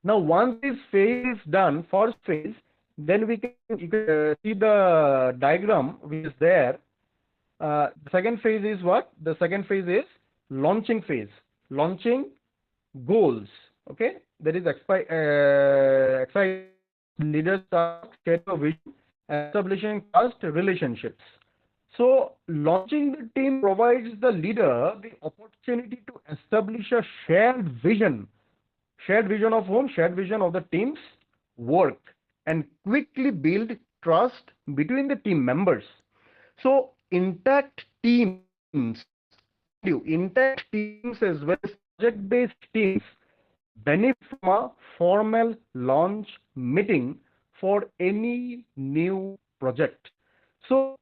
Now, once this phase is done, first phase, then you can see the diagram which is there. The second phase is what? The second phase is launching phase. Launching goals. Okay, that is exciting. Leaders start sharing a vision and establishing trust relationships. So launching the team provides the leader the opportunity to establish a shared vision. Shared vision of whom? Shared vision of the team's work, and quickly build trust between the team members. So intact teams, intact teams as well as project-based teams benefit from a formal launch meeting for any new project. So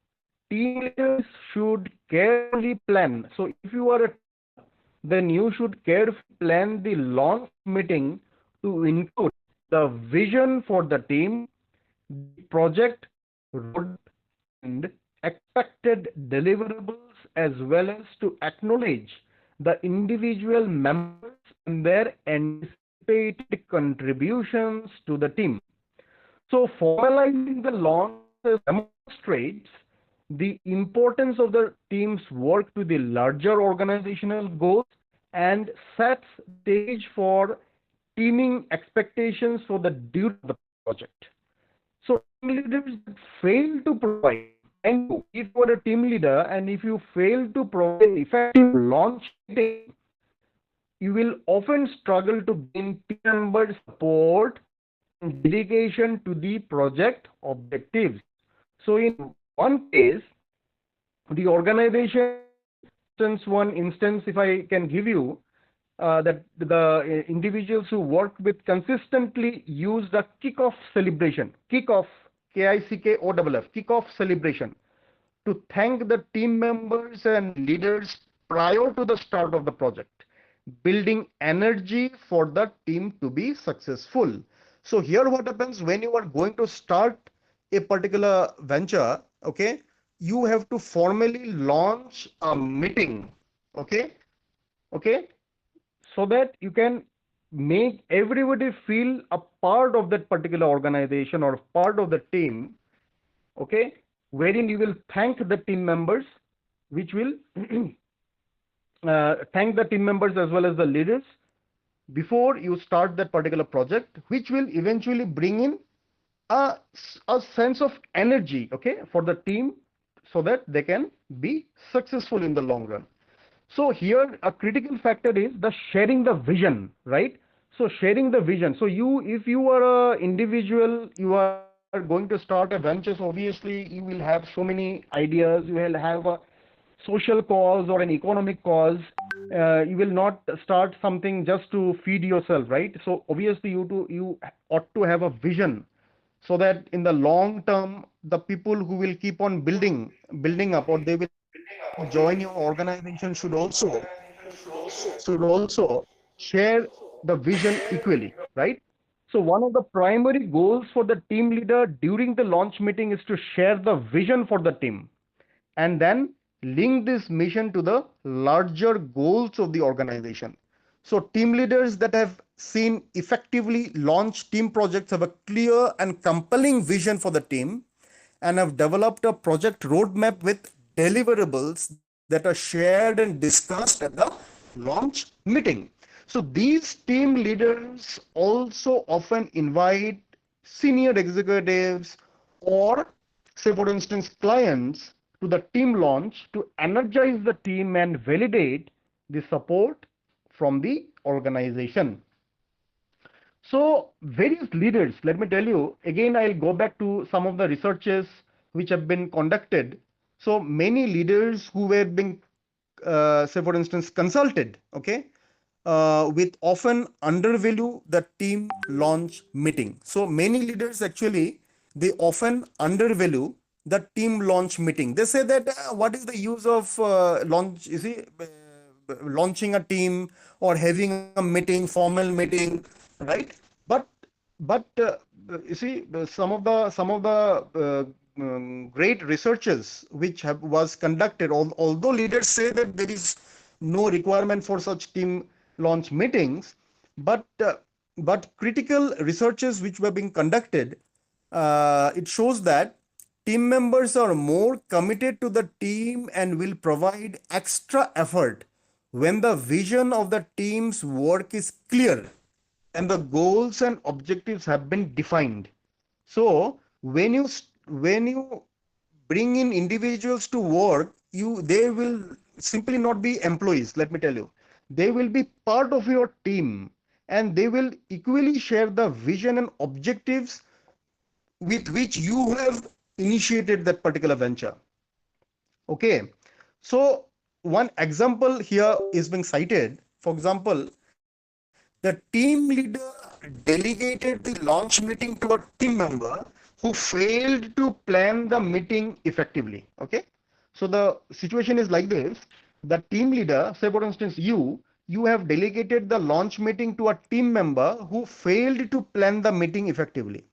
team leaders should carefully plan. So if you are a team leader, then you should carefully plan the launch meeting to include the vision for the team, the project roadmap, and expected deliverables, as well as to acknowledge the individual members and their anticipated contributions to the team. So formalizing the launch demonstrates the importance of the team's work to the larger organizational goals and sets stage for teaming expectations for the duty of the project. So team leaders fail to provide, and if you are a team leader and if you fail to provide effective launch meeting, you will often struggle to gain team member support and dedication to the project objectives. So in one case, the organization, one instance, if I can give you, that the individuals who work with consistently use the kickoff celebration, kickoff, KICKOFF, kickoff celebration, to thank the team members and leaders prior to the start of the project, building energy for the team to be successful. So here what happens when you are going to start a particular venture, okay, you have to formally launch a meeting, okay, so that you can make everybody feel a part of that particular organization or part of the team, okay, wherein you will thank the team members, which will thank the team members as well as the leaders before you start that particular project, which will eventually bring in a sense of energy, okay, for the team, so that they can be successful in the long run. So here a critical factor is the sharing the vision, right? So sharing the vision. So if you are an individual, you are going to start a venture, so obviously you will have so many ideas. You will have a social cause or an economic cause. You will not start something just to feed yourself, right? So obviously you ought to have a vision, so that in the long term, the people who will keep on building up, or they will join your organization, should also share the vision equally, right? So one of the primary goals for the team leader during the launch meeting is to share the vision for the team, and then link this mission to the larger goals of the organization. So team leaders that have seen effectively launched team projects have a clear and compelling vision for the team, and have developed a project roadmap with deliverables that are shared and discussed at the launch meeting. So these team leaders also often invite senior executives, or say for instance clients, to the team launch to energize the team and validate the support from the organization. So various leaders, let me tell you, again, I'll go back to some of the researches which have been conducted. So many leaders who were being, say for instance, consulted, okay, with often undervalue the team launch meeting. So many leaders actually, they often undervalue the team launch meeting. They say that what is the use of launch, you see, launching a team or having a meeting, formal meeting, right? But you see, some of the great researches which was conducted, although leaders say that there is no requirement for such team launch meetings, but critical researches which were being conducted it shows that team members are more committed to the team and will provide extra effort when the vision of the team's work is clear and the goals and objectives have been defined. So when you bring in individuals to work, they will simply not be employees. Let me tell you, they will be part of your team, and they will equally share the vision and objectives with which you have initiated that particular venture. Okay, so one example here is being cited. For example, the team leader delegated the launch meeting to a team member who failed to plan the meeting effectively. Okay, so the situation is like this: the team leader, say for instance, you have delegated the launch meeting to a team member who failed to plan the meeting effectively.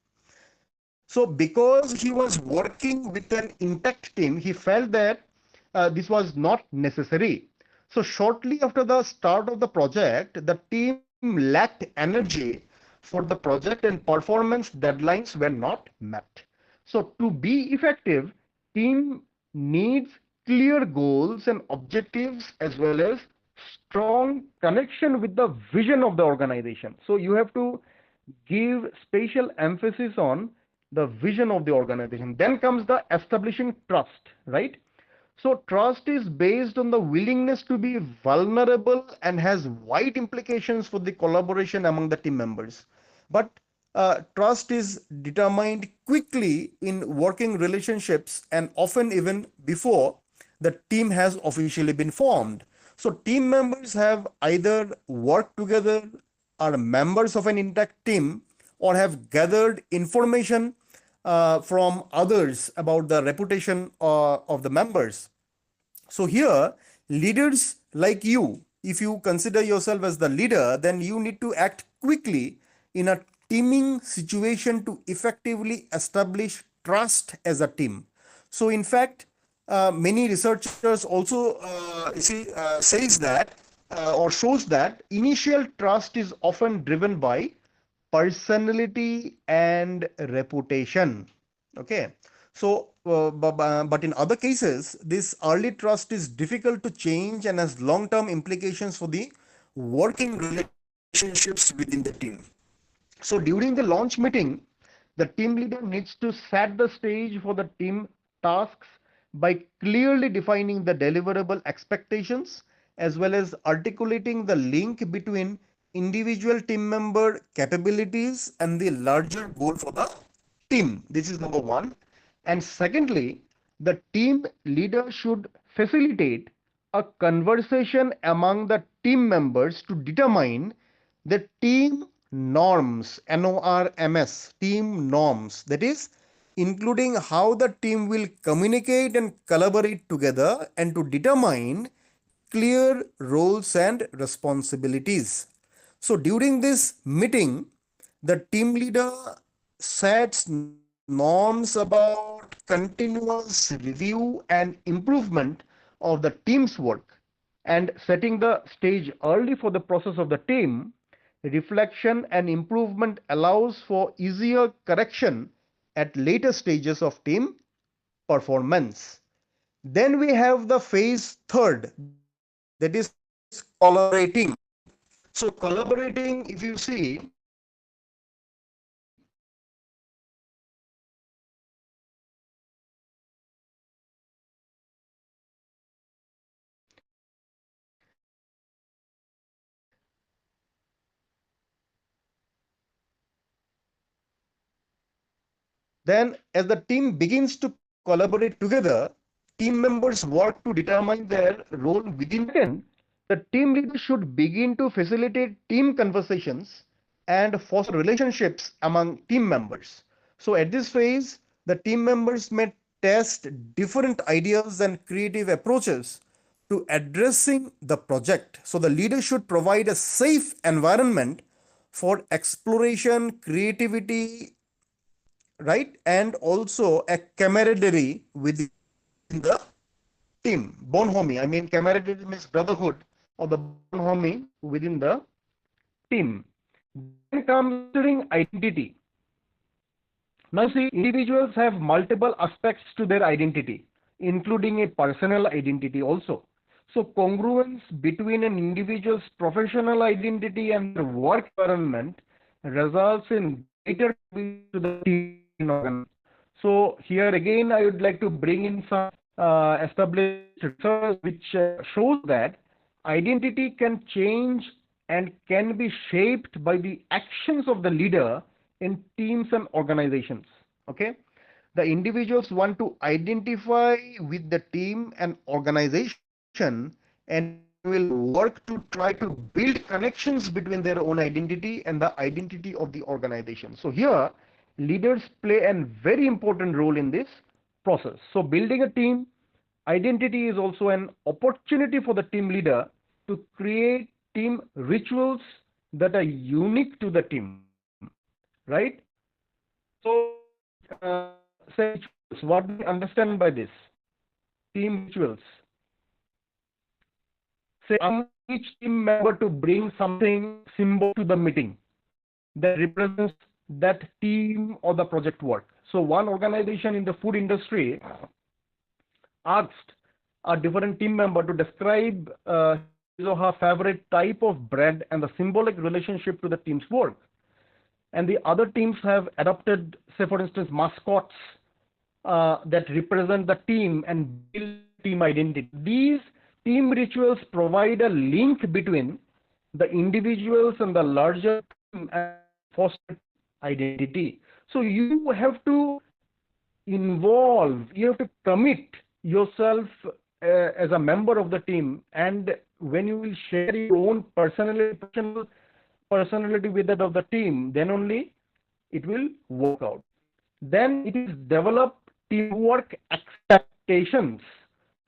So because he was working with an intact team, he felt that this was not necessary. So shortly after the start of the project, the team lacked energy for the project and performance deadlines were not met. So to be effective, team needs clear goals and objectives as well as strong connection with the vision of the organization. So you have to give special emphasis on the vision of the organization. Then comes the establishing trust, right? So trust is based on the willingness to be vulnerable and has wide implications for the collaboration among the team members. But trust is determined quickly in working relationships and often even before the team has officially been formed. So team members have either worked together, are members of an intact team, or have gathered information from others about the reputation of the members. So here, leaders like you, if you consider yourself as the leader, then you need to act quickly in a teaming situation to effectively establish trust as a team. So in fact, many researchers also says that or shows that initial trust is often driven by personality and reputation. Okay, so but in other cases, this early trust is difficult to change and has long-term implications for the working relationships within the team. So during the launch meeting, the team leader needs to set the stage for the team tasks by clearly defining the deliverable expectations as well as articulating the link between individual team member capabilities and the larger goal for the team. This is number one. And secondly, the team leader should facilitate a conversation among the team members to determine the team norms, NORMS, team norms, that is, including how the team will communicate and collaborate together, and to determine clear roles and responsibilities. So during this meeting, the team leader sets norms about continuous review and improvement of the team's work, and setting the stage early for the process of the team reflection and improvement allows for easier correction at later stages of team performance. Then we have the phase third, that is collaborating. So collaborating, if you see, then as the team begins to collaborate together, team members work to determine their role within. Second, the team leader should begin to facilitate team conversations and foster relationships among team members. So at this phase, the team members may test different ideas and creative approaches to addressing the project. So the leader should provide a safe environment for exploration, creativity, right, and also a camaraderie within the team. Bonhomie, I mean, camaraderie means brotherhood, or the bonhomie within the team. Then comes fostering identity. Now see, individuals have multiple aspects to their identity, including a personal identity also. So congruence between an individual's professional identity and their work environment results in greater contribution to the team organization. So here again, I would like to bring in some established research which shows that identity can change and can be shaped by the actions of the leader in teams and organizations. Okay, the individuals want to identify with the team and organization, and will work to try to build connections between their own identity and the identity of the organization. So here, leaders play a very important role in this process. So building a team identity is also an opportunity for the team leader to create team rituals that are unique to the team, right? So, say rituals, what do we understand by this? Team rituals. Say, each team member to bring something symbol to the meeting that represents that team or the project work. So one organization in the food industry asked a different team member to describe his or her favorite type of bread and the symbolic relationship to the team's work. And the other teams have adopted, say for instance, mascots that represent the team and build team identity. These team rituals provide a link between the individuals and the larger team and foster identity. So you have to involve, you have to commit yourself as a member of the team, and when you will share your own personality with that of the team, then only it will work out. Then it is develop teamwork expectations.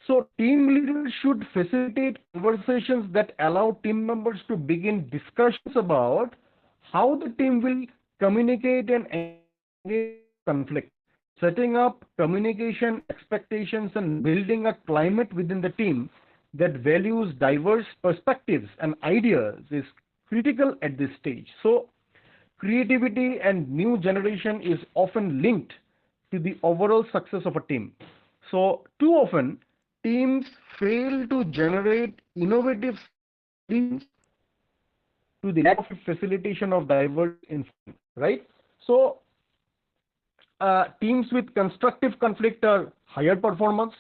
So team leaders should facilitate conversations that allow team members to begin discussions about how the team will communicate and engage conflict. Setting up communication expectations and building a climate within the team that values diverse perspectives and ideas is critical at this stage. So creativity and new generation is often linked to the overall success of a team. So too often teams fail to generate innovative solutions to the lack of facilitation of diverse influence, right? So teams with constructive conflict are higher performance.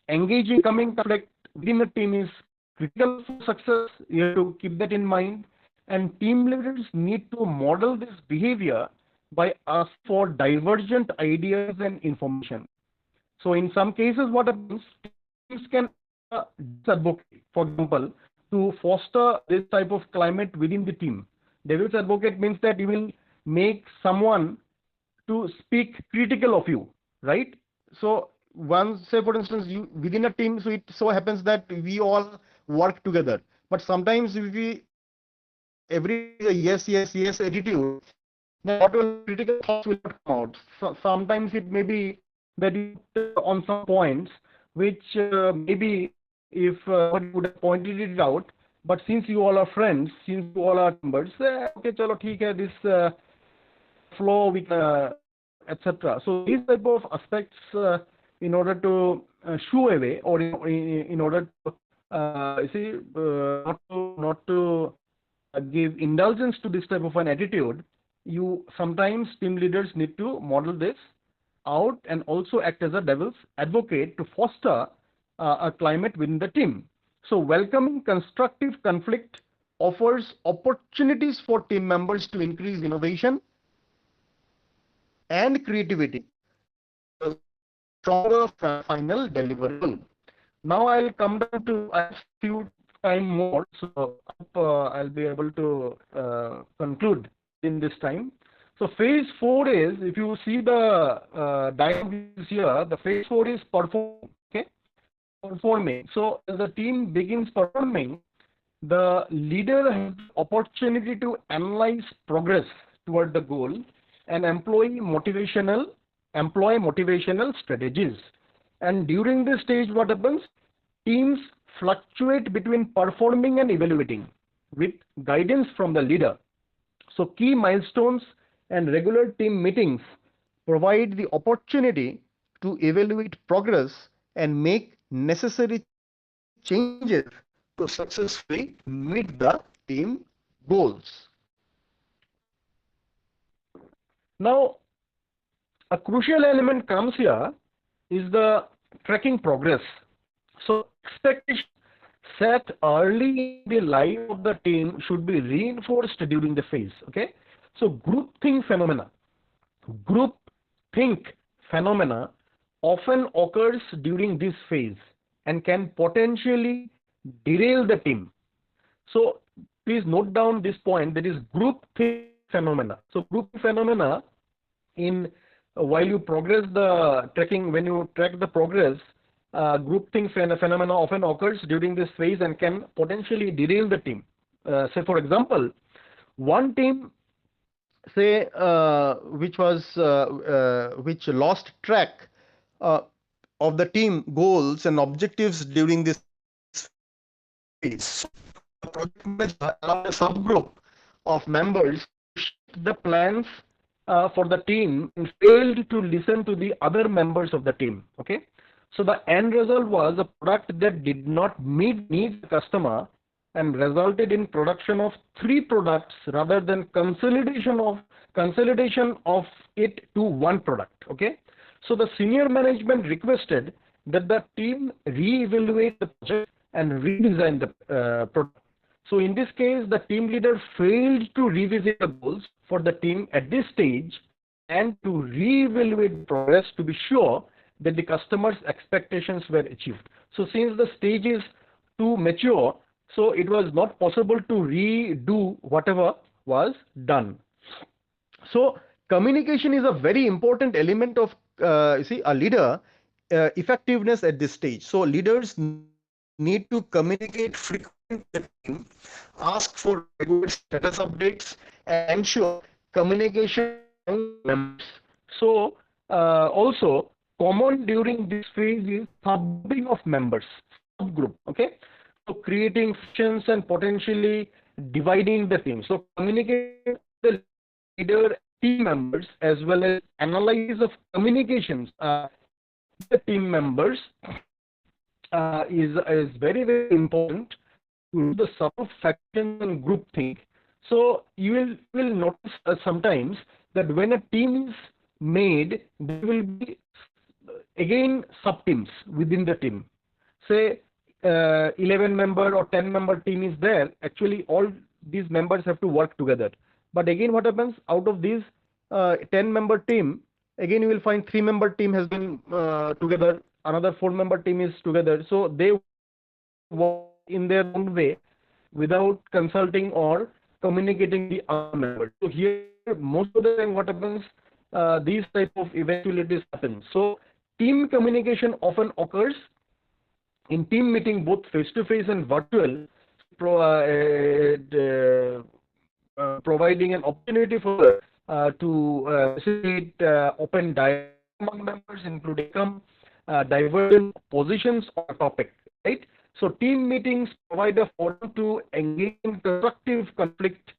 Engaging coming conflict within a team is critical for success. You have to keep that in mind. And team leaders need to model this behavior by asking for divergent ideas and information. So in some cases, what happens, teams can advocate, for example, to foster this type of climate within the team. Devil's advocate means that you will make someone to speak critical of you, right? So once, say for instance, you within a team, so it so happens that we all work together. But sometimes if we every yes attitude, then what will critical thoughts will not come out. So sometimes it may be that you on some points which maybe if one would have pointed it out, but since you all are friends, since you all are members, okay, chalo, theek hai, this flow we can, etc. So these type of aspects, in order to shoo away, or in order to not to give indulgence to this type of an attitude, you sometimes team leaders need to model this out and also act as a devil's advocate to foster a climate within the team. So welcoming constructive conflict offers opportunities for team members to increase innovation and creativity, stronger final deliverable. Now I'll come down to a few time more, so I'll be able to conclude in this time. So phase 4 is, if you see the diagram here, the phase 4 is performing. Okay, performing. So as the team begins performing, the leader has the opportunity to analyze progress toward the goal and employ motivational strategies. And during this stage, what happens? Teams fluctuate between performing and evaluating with guidance from the leader. So key milestones and regular team meetings provide the opportunity to evaluate progress and make necessary changes to successfully meet the team goals. Now, a crucial element comes here is the tracking progress. So expectations set early in the life of the team should be reinforced during the phase. Okay. So group think phenomena often occurs during this phase and can potentially derail the team. So please note down this point, that is group think phenomena. So group phenomena in while you progress the tracking, when you track the progress, groupthink phenomena often occurs during this phase and can potentially derail the team. Say for example, one team, say which lost track of the team goals and objectives during this phase. So the project manager allowed a subgroup of members to shift the plans for the team and failed to listen to the other members of the team. Okay, so the end result was a product that did not meet needs of the customer and resulted in production of 3 products rather than consolidation of it to one product. Okay, so the senior management requested that the team re-evaluate the project and redesign the product. So in this case, the team leader failed to revisit the goals for the team at this stage and to re-evaluate progress to be sure that the customer's expectations were achieved. So since the stage is too mature, so it was not possible to redo whatever was done. So communication is a very important element of a leader effectiveness at this stage. So leaders need to communicate frequently with the team, ask for regular status updates, and ensure communication among members. So also common during this phase is subgrouping of members, subgroup. Okay, so creating frictions and potentially dividing the team. So communication with the leader, team members, as well as analysis of communications the team members is very, very important to the subtle factions and groupthink. So you will notice sometimes that when a team is made, there will be again sub teams within the team. Say 11 member or 10 member team is there. Actually, all these members have to work together. But again, what happens out of these 10 member team? Again, you will find 3 member team has been together. Another 4 member team is together. So they work in their own way without consulting or communicating the other members. So here, most of the time, what happens? These type of eventualities happen. So team communication often occurs in team meeting, both face-to-face and virtual, providing an opportunity for to facilitate open dialogue among members, including divergent positions on a topic, right? So team meetings provide a forum to engage in constructive conflict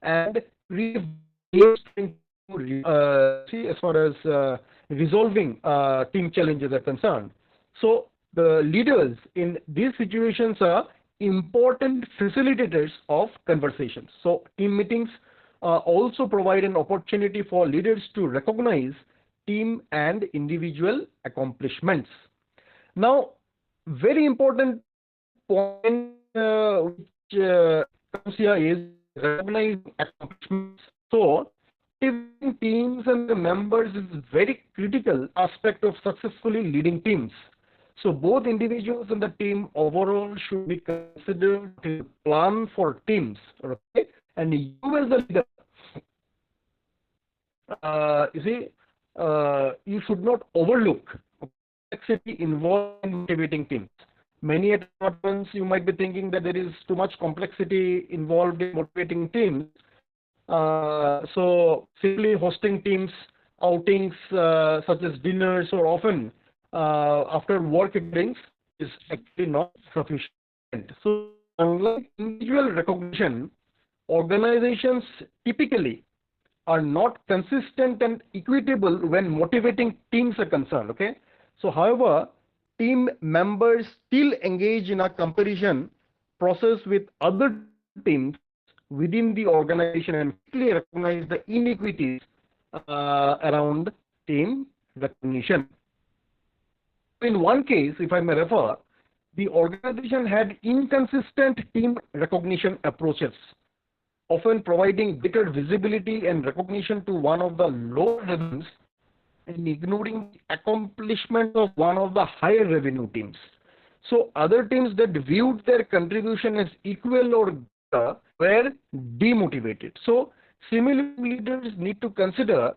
and as far as resolving team challenges are concerned. So the leaders in these situations are important facilitators of conversations. So team meetings also provide an opportunity for leaders to recognize team and individual accomplishments. Now, very important point which comes here is recognizing accomplishments. So teams and the members is a very critical aspect of successfully leading teams. So both individuals and the team overall should be considered to plan for teams. Okay, and you as the leader, you should not overlook complexity involved in motivating teams. Many times you might be thinking that there is too much complexity involved in motivating teams. So simply hosting teams outings such as dinners or often after work gatherings is actually not sufficient. So unlike individual recognition, organizations typically are not consistent and equitable when motivating teams are concerned. Okay. So, however, team members still engage in a comparison process with other teams within the organization and quickly recognize the inequities around team recognition. In one case, if I may refer, the organization had inconsistent team recognition approaches, often providing better visibility and recognition to one of the lower revenues and ignoring the accomplishment of one of the higher revenue teams. So other teams that viewed their contribution as equal or better were demotivated. So similarly, leaders need to consider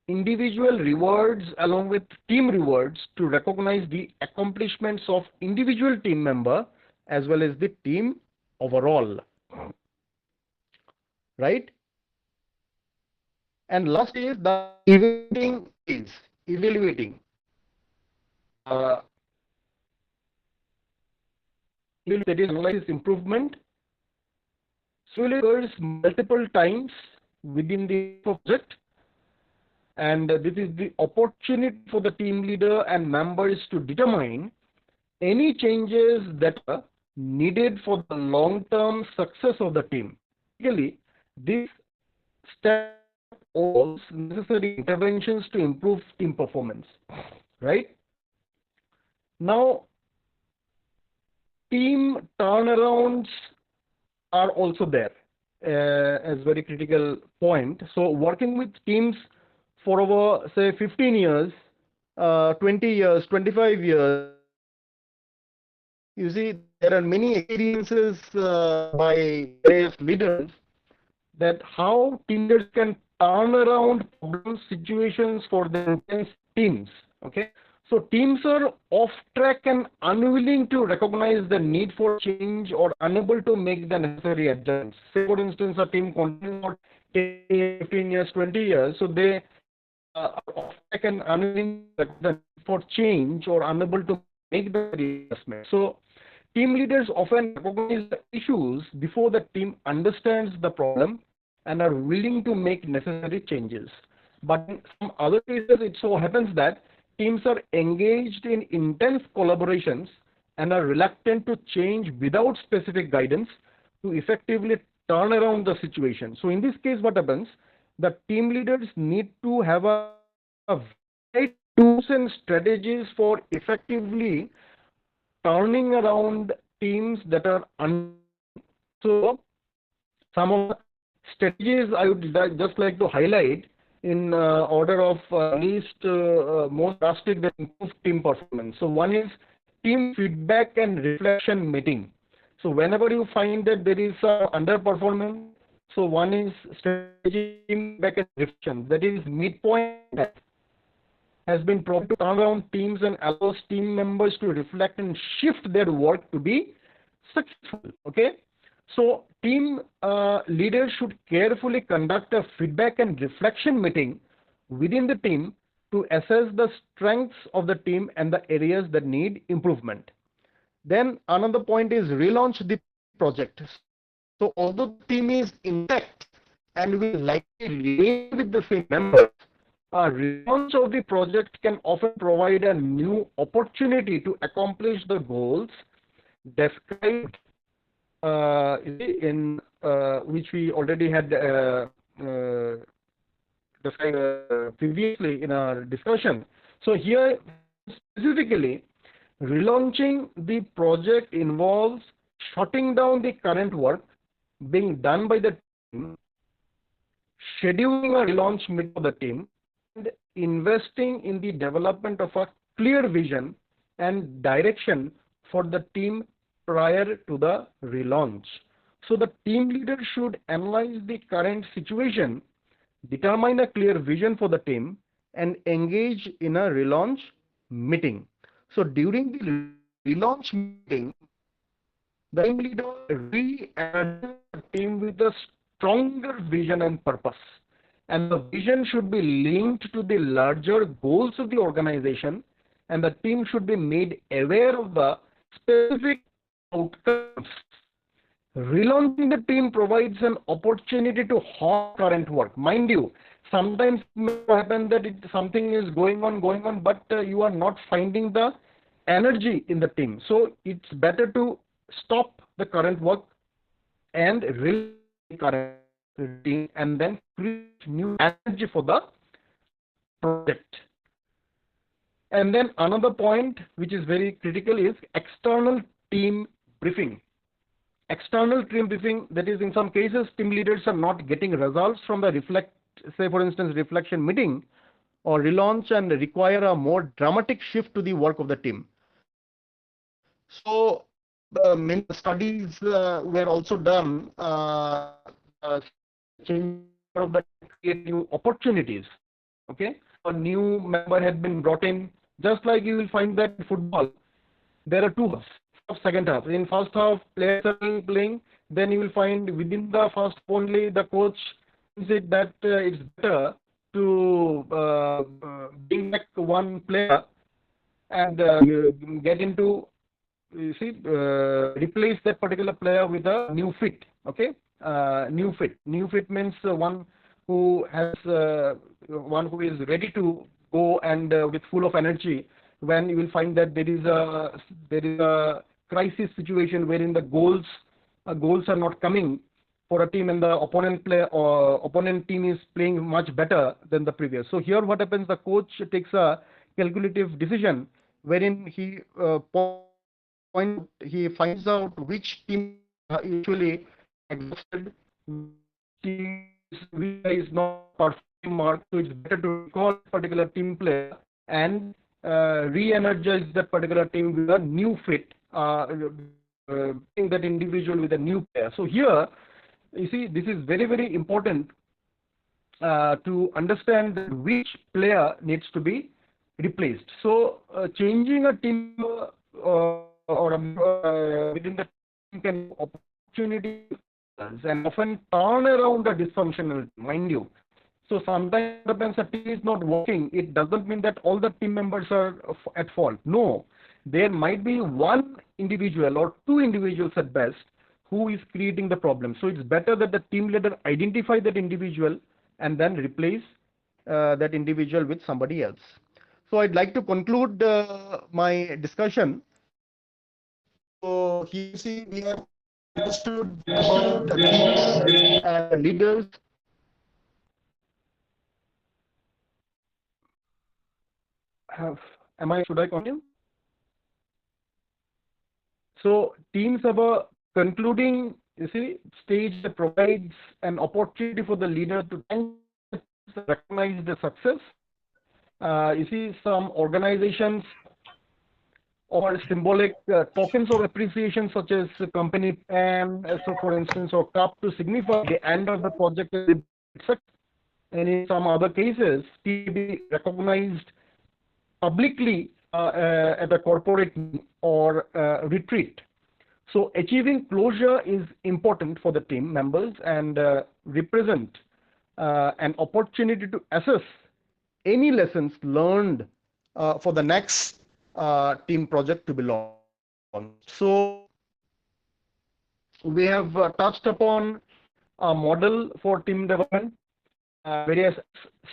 individual rewards along with team rewards to recognize the accomplishments of individual team member as well as the team overall. Right? And last is the evaluating is evaluating. That is analysis improvement. So it occurs multiple times within the project, and this is the opportunity for the team leader and members to determine any changes that are needed for the long-term success of the team. Basically, this step involves necessary interventions to improve team performance, right? Now, team turnarounds are also there as very critical point. So working with teams for over say 15 years, 20 years, 25 years, you see there are many experiences by various leaders that how team leaders can turn around problem situations for the intense teams. Okay. So teams are off track and unwilling to recognize the need for change or unable to make the necessary adjustments. Say for instance, a team continues for 10, 15 years, 20 years, so they are off track and unwilling for change or unable to make the adjustments. So team leaders often recognize the issues before the team understands the problem and are willing to make necessary changes. But in some other cases, it so happens that teams are engaged in intense collaborations and are reluctant to change without specific guidance to effectively turn around the situation. So in this case, what happens? The team leaders need to have a right tools and strategies for effectively turning around teams that are so some of the strategies I would just like to highlight in order of least most drastic that improve team performance. So one is team feedback and reflection meeting. So whenever you find that there is underperformance, so one is strategy feedback and reflection. That is midpoint has been proven to turn around teams and allows team members to reflect and shift their work to be successful. Okay. So team leaders should carefully conduct a feedback and reflection meeting within the team to assess the strengths of the team and the areas that need improvement. Then another point is relaunch the project. So although the team is intact and will likely remain with the same members, a relaunch of the project can often provide a new opportunity to accomplish the goals described in which we already had described previously in our discussion. So here specifically, relaunching the project involves shutting down the current work being done by the team, scheduling a relaunch meeting for the team, and investing in the development of a clear vision and direction for the team prior to the relaunch. So the team leader should analyze the current situation, determine a clear vision for the team, and engage in a relaunch meeting. So during the relaunch meeting, the team leader re-energizes the team with a stronger vision and purpose. And the vision should be linked to the larger goals of the organization, and the team should be made aware of the specific outcomes. Relaunching the team provides an opportunity to hone current work. Mind you, Sometimes it may happen that something is going on, but you are not finding the energy in the team. So it's better to stop the current work and release the current routine and then create new energy for the project. And then another point which is very critical is external team briefing. External team briefing, that is, in some cases, team leaders are not getting results from the say for instance, reflection meeting or relaunch and require a more dramatic shift to the work of the team. So many studies were also done change of the create new opportunities. Okay, a new member had been brought in, just like you will find that in football there are two halves of second half. In first half players are playing, then you will find within the first only the coach said that it's better to bring back one player and get into, you see, replace that particular player with a new fit. Okay, new fit means one who has one who is ready to go and with full of energy when you will find that there is a crisis situation wherein the goals are not coming for a team and the opponent team is playing much better than the previous. So here what happens, the coach takes a calculative decision wherein he finds out which team usually exhausted, team is not performing mark, so it's better to recall a particular team player and re-energize that particular team with a new fit, that individual with a new player. So here, you see, this is very, very important to understand which player needs to be replaced. So changing a team within the team can opportunity and often turn around a dysfunctional, mind you. So sometimes a team is not working. It doesn't mean that all the team members are at fault. No, there might be one individual or two individuals at best who is creating the problem. So it's better that the team leader identify that individual and then replace that individual with somebody else. So I'd like to conclude my discussion. So here you see we have understood about the teams and leaders. Should I continue? So teams have a concluding, you see, stage that provides an opportunity for the leader to recognize the success. You see, some organizations or symbolic tokens of appreciation such as company pen, so for instance, or cup to signify the end of the project. And in some other cases, to be recognized publicly at a corporate or retreat. So achieving closure is important for the team members and represent an opportunity to assess any lessons learned for the next team project to be launched. So we have touched upon a model for team development, various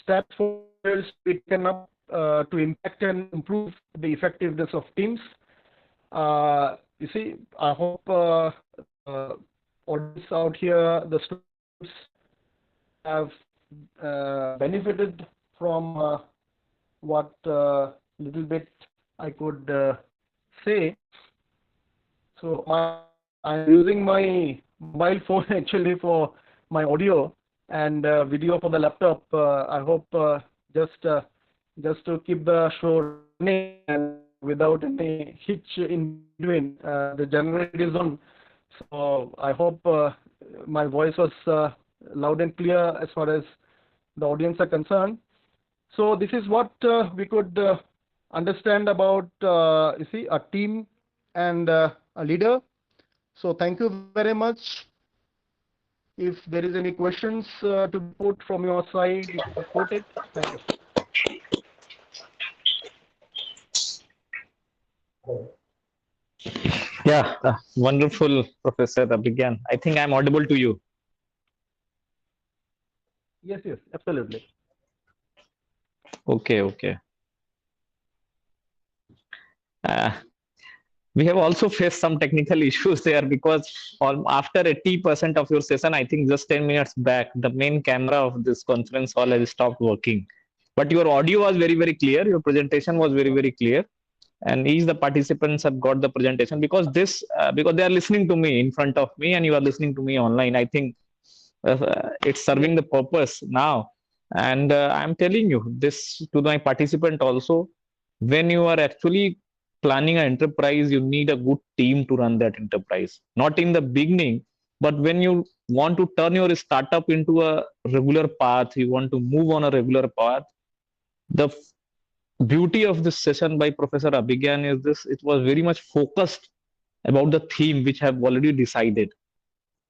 steps for leaders to be taken up to impact and improve the effectiveness of teams. You see, I hope audience out here, the students have benefited from what little bit I could say. So I'm using my mobile phone actually for my audio and video for the laptop. I hope just to keep the show running and without any hitch in between. The generator is on, so I hope my voice was loud and clear as far as the audience are concerned. So this is what we could understand about you see, a team and a leader. So thank you very much. If there is any questions to be put from your side, you can put it. Thank you. Yeah, wonderful, Professor Abhigyan. I think I'm audible to you. Yes, absolutely. Okay, okay. Uh, we have also faced some technical issues there because after 80% of your session, I think just 10 minutes back, the main camera of this conference hall has stopped working. But your audio was very, very clear. Your presentation was very, very clear. And each the participants have got the presentation because because they are listening to me in front of me and you are listening to me online. I think it's serving the purpose now. And I'm telling you this to my participant also, when you are actually planning an enterprise, you need a good team to run that enterprise. Not in the beginning, but when you want to turn your startup into a regular path, you want to move on a regular path. The beauty of this session by Professor Abhigyan is this: it was very much focused about the theme which have already decided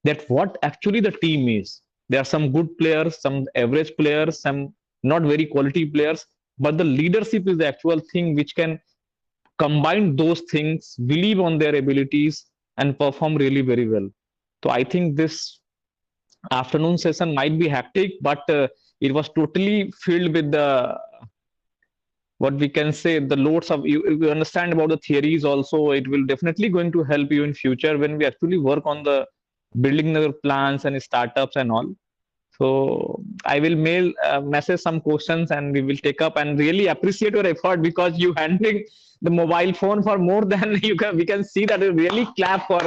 that what actually the team is. There are some good players, some average players, some not very quality players, but the leadership is the actual thing which can combine those things, believe on their abilities, and perform really very well. So I think this afternoon session might be hectic, but it was totally filled with the what we can say the loads of you understand about the theories also. It will definitely going to help you in future when we actually work on the building the plans and startups and all. So I will mail message some questions and we will take up, and really appreciate your effort because you handling the mobile phone for more than you can. We can see that you really clap for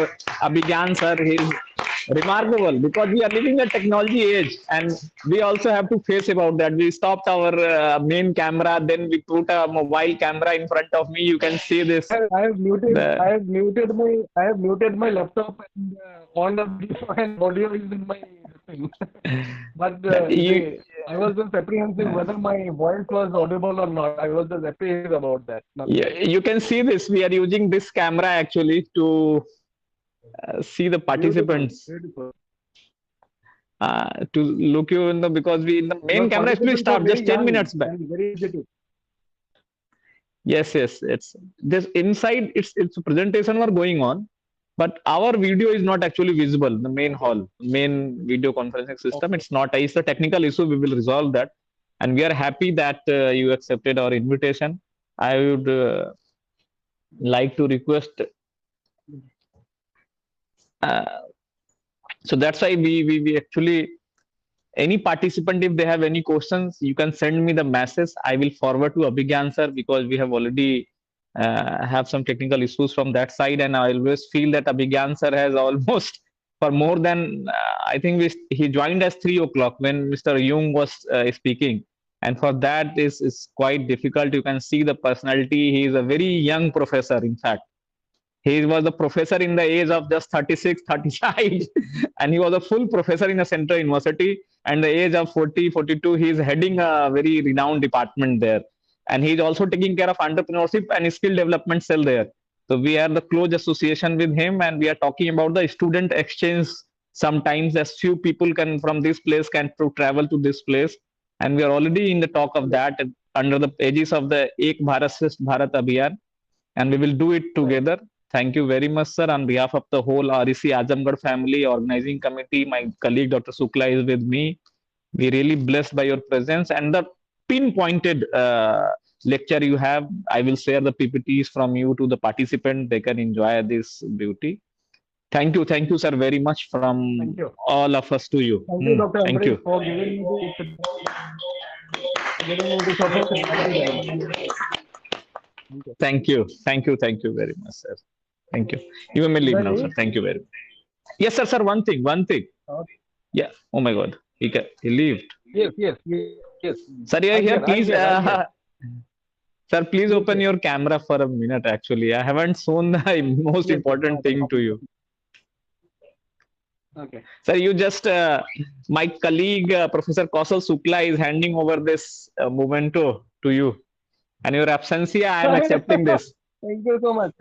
Abhigyan sir. He is remarkable because we are living a technology age, and we also have to face about that. We stopped our main camera, then we put a mobile camera in front of me. You can see this. The, I have muted my laptop and on the video and audio is in my thing. But you, I was just apprehensive whether my voice was audible or not. I was just apprehensive about that. Nothing else. you can see this. We are using this camera actually to see the Beautiful, participants, beautiful. to look you in the, because we in the main Your camera actually participants are stopped very just 10 young minutes back. and very educated. Yes, yes, it's this inside. It's a presentation were going on, but our video is not actually visible. The main Okay, hall, main video conferencing system. okay. It's not. It's a technical issue. We will resolve that, and we are happy that you accepted our invitation. I would like to request. Uh, so that's why we actually, any participant, if they have any questions, you can send me the message. I will forward to Abhigyan sir because we have already have some technical issues from that side, and I always feel that Abhigyan sir has almost for more than I think he joined us 3 o'clock when Mr. Jung was speaking, and for that is quite difficult. You can see the personality. He is a very young professor, in fact. He was a professor in the age of just 36, 35, and he was a full professor in a central university. And the age of 40, 42, he is heading a very renowned department there. And he is also taking care of entrepreneurship and skill development cell there. So we are the close association with him, and we are talking about the student exchange. Sometimes as few people can from this place can travel to this place, and we are already in the talk of Yes, that under the aegis of the Ek Bharat Shresth Bharat Abhiyan, and we will do it right. together. Thank you very much, sir. On behalf of the whole REC Azamgarh family organizing committee, my colleague Dr. Sukla is with me. We really blessed by your presence and the pinpointed lecture you have. I will share the PPTs from you to the participant. They can enjoy this beauty. Thank you, sir, very much Thank from you. all of us to you. Thank you, Dr. Thank Ambrish, you. for giving me this opportunity. Thank you. Thank you. Thank you. Thank you very much, sir. Thank you. You may Should leave I now, sir. leave? Thank you very much. Yes, sir, sir. One thing. One thing. Okay. Yeah. Oh my God. He left. Yes, yes, yes, yes. Sir, you are I'm here. here, I'm Please, here, I'm here. sir, please Yes, open yes. your camera for a minute. Actually, I haven't shown the most Yes, yes. important thing to you. Okay. Sir, you just, my colleague, Professor Kausal Sukla is handing over this memento to you. And your absentia, I am accepting this. Thank you so much.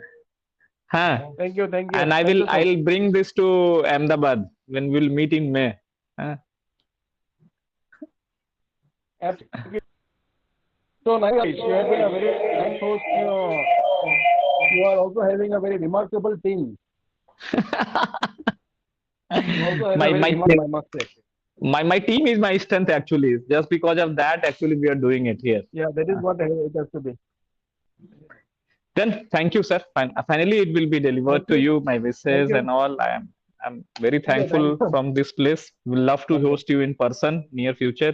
Huh? Thank you, thank you. And Thank you so much. I'll bring this to Ahmedabad when we'll meet in May. Huh? Absolutely. So nice. You have been a very nice host. You are also having a very remarkable team. You also have a my very my remarkable, I must say. my team is my strength actually. Just because of that, actually, we are doing it here. Yeah, that is what it has to be. Then thank you, sir. Finally, it will be delivered Thank to you. you, my wishes you. and all. I'm very Okay, thank thankful you. from this place. We'll love to Thank you. host you in person near future.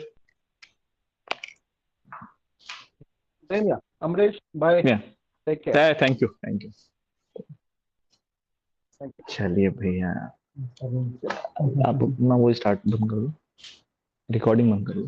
Then yeah, Amresh, bye. Yeah. Take care. Thank you. Thank you. Thank you. चलिए भैया आप अपना वो start बंद करो recording बंद करो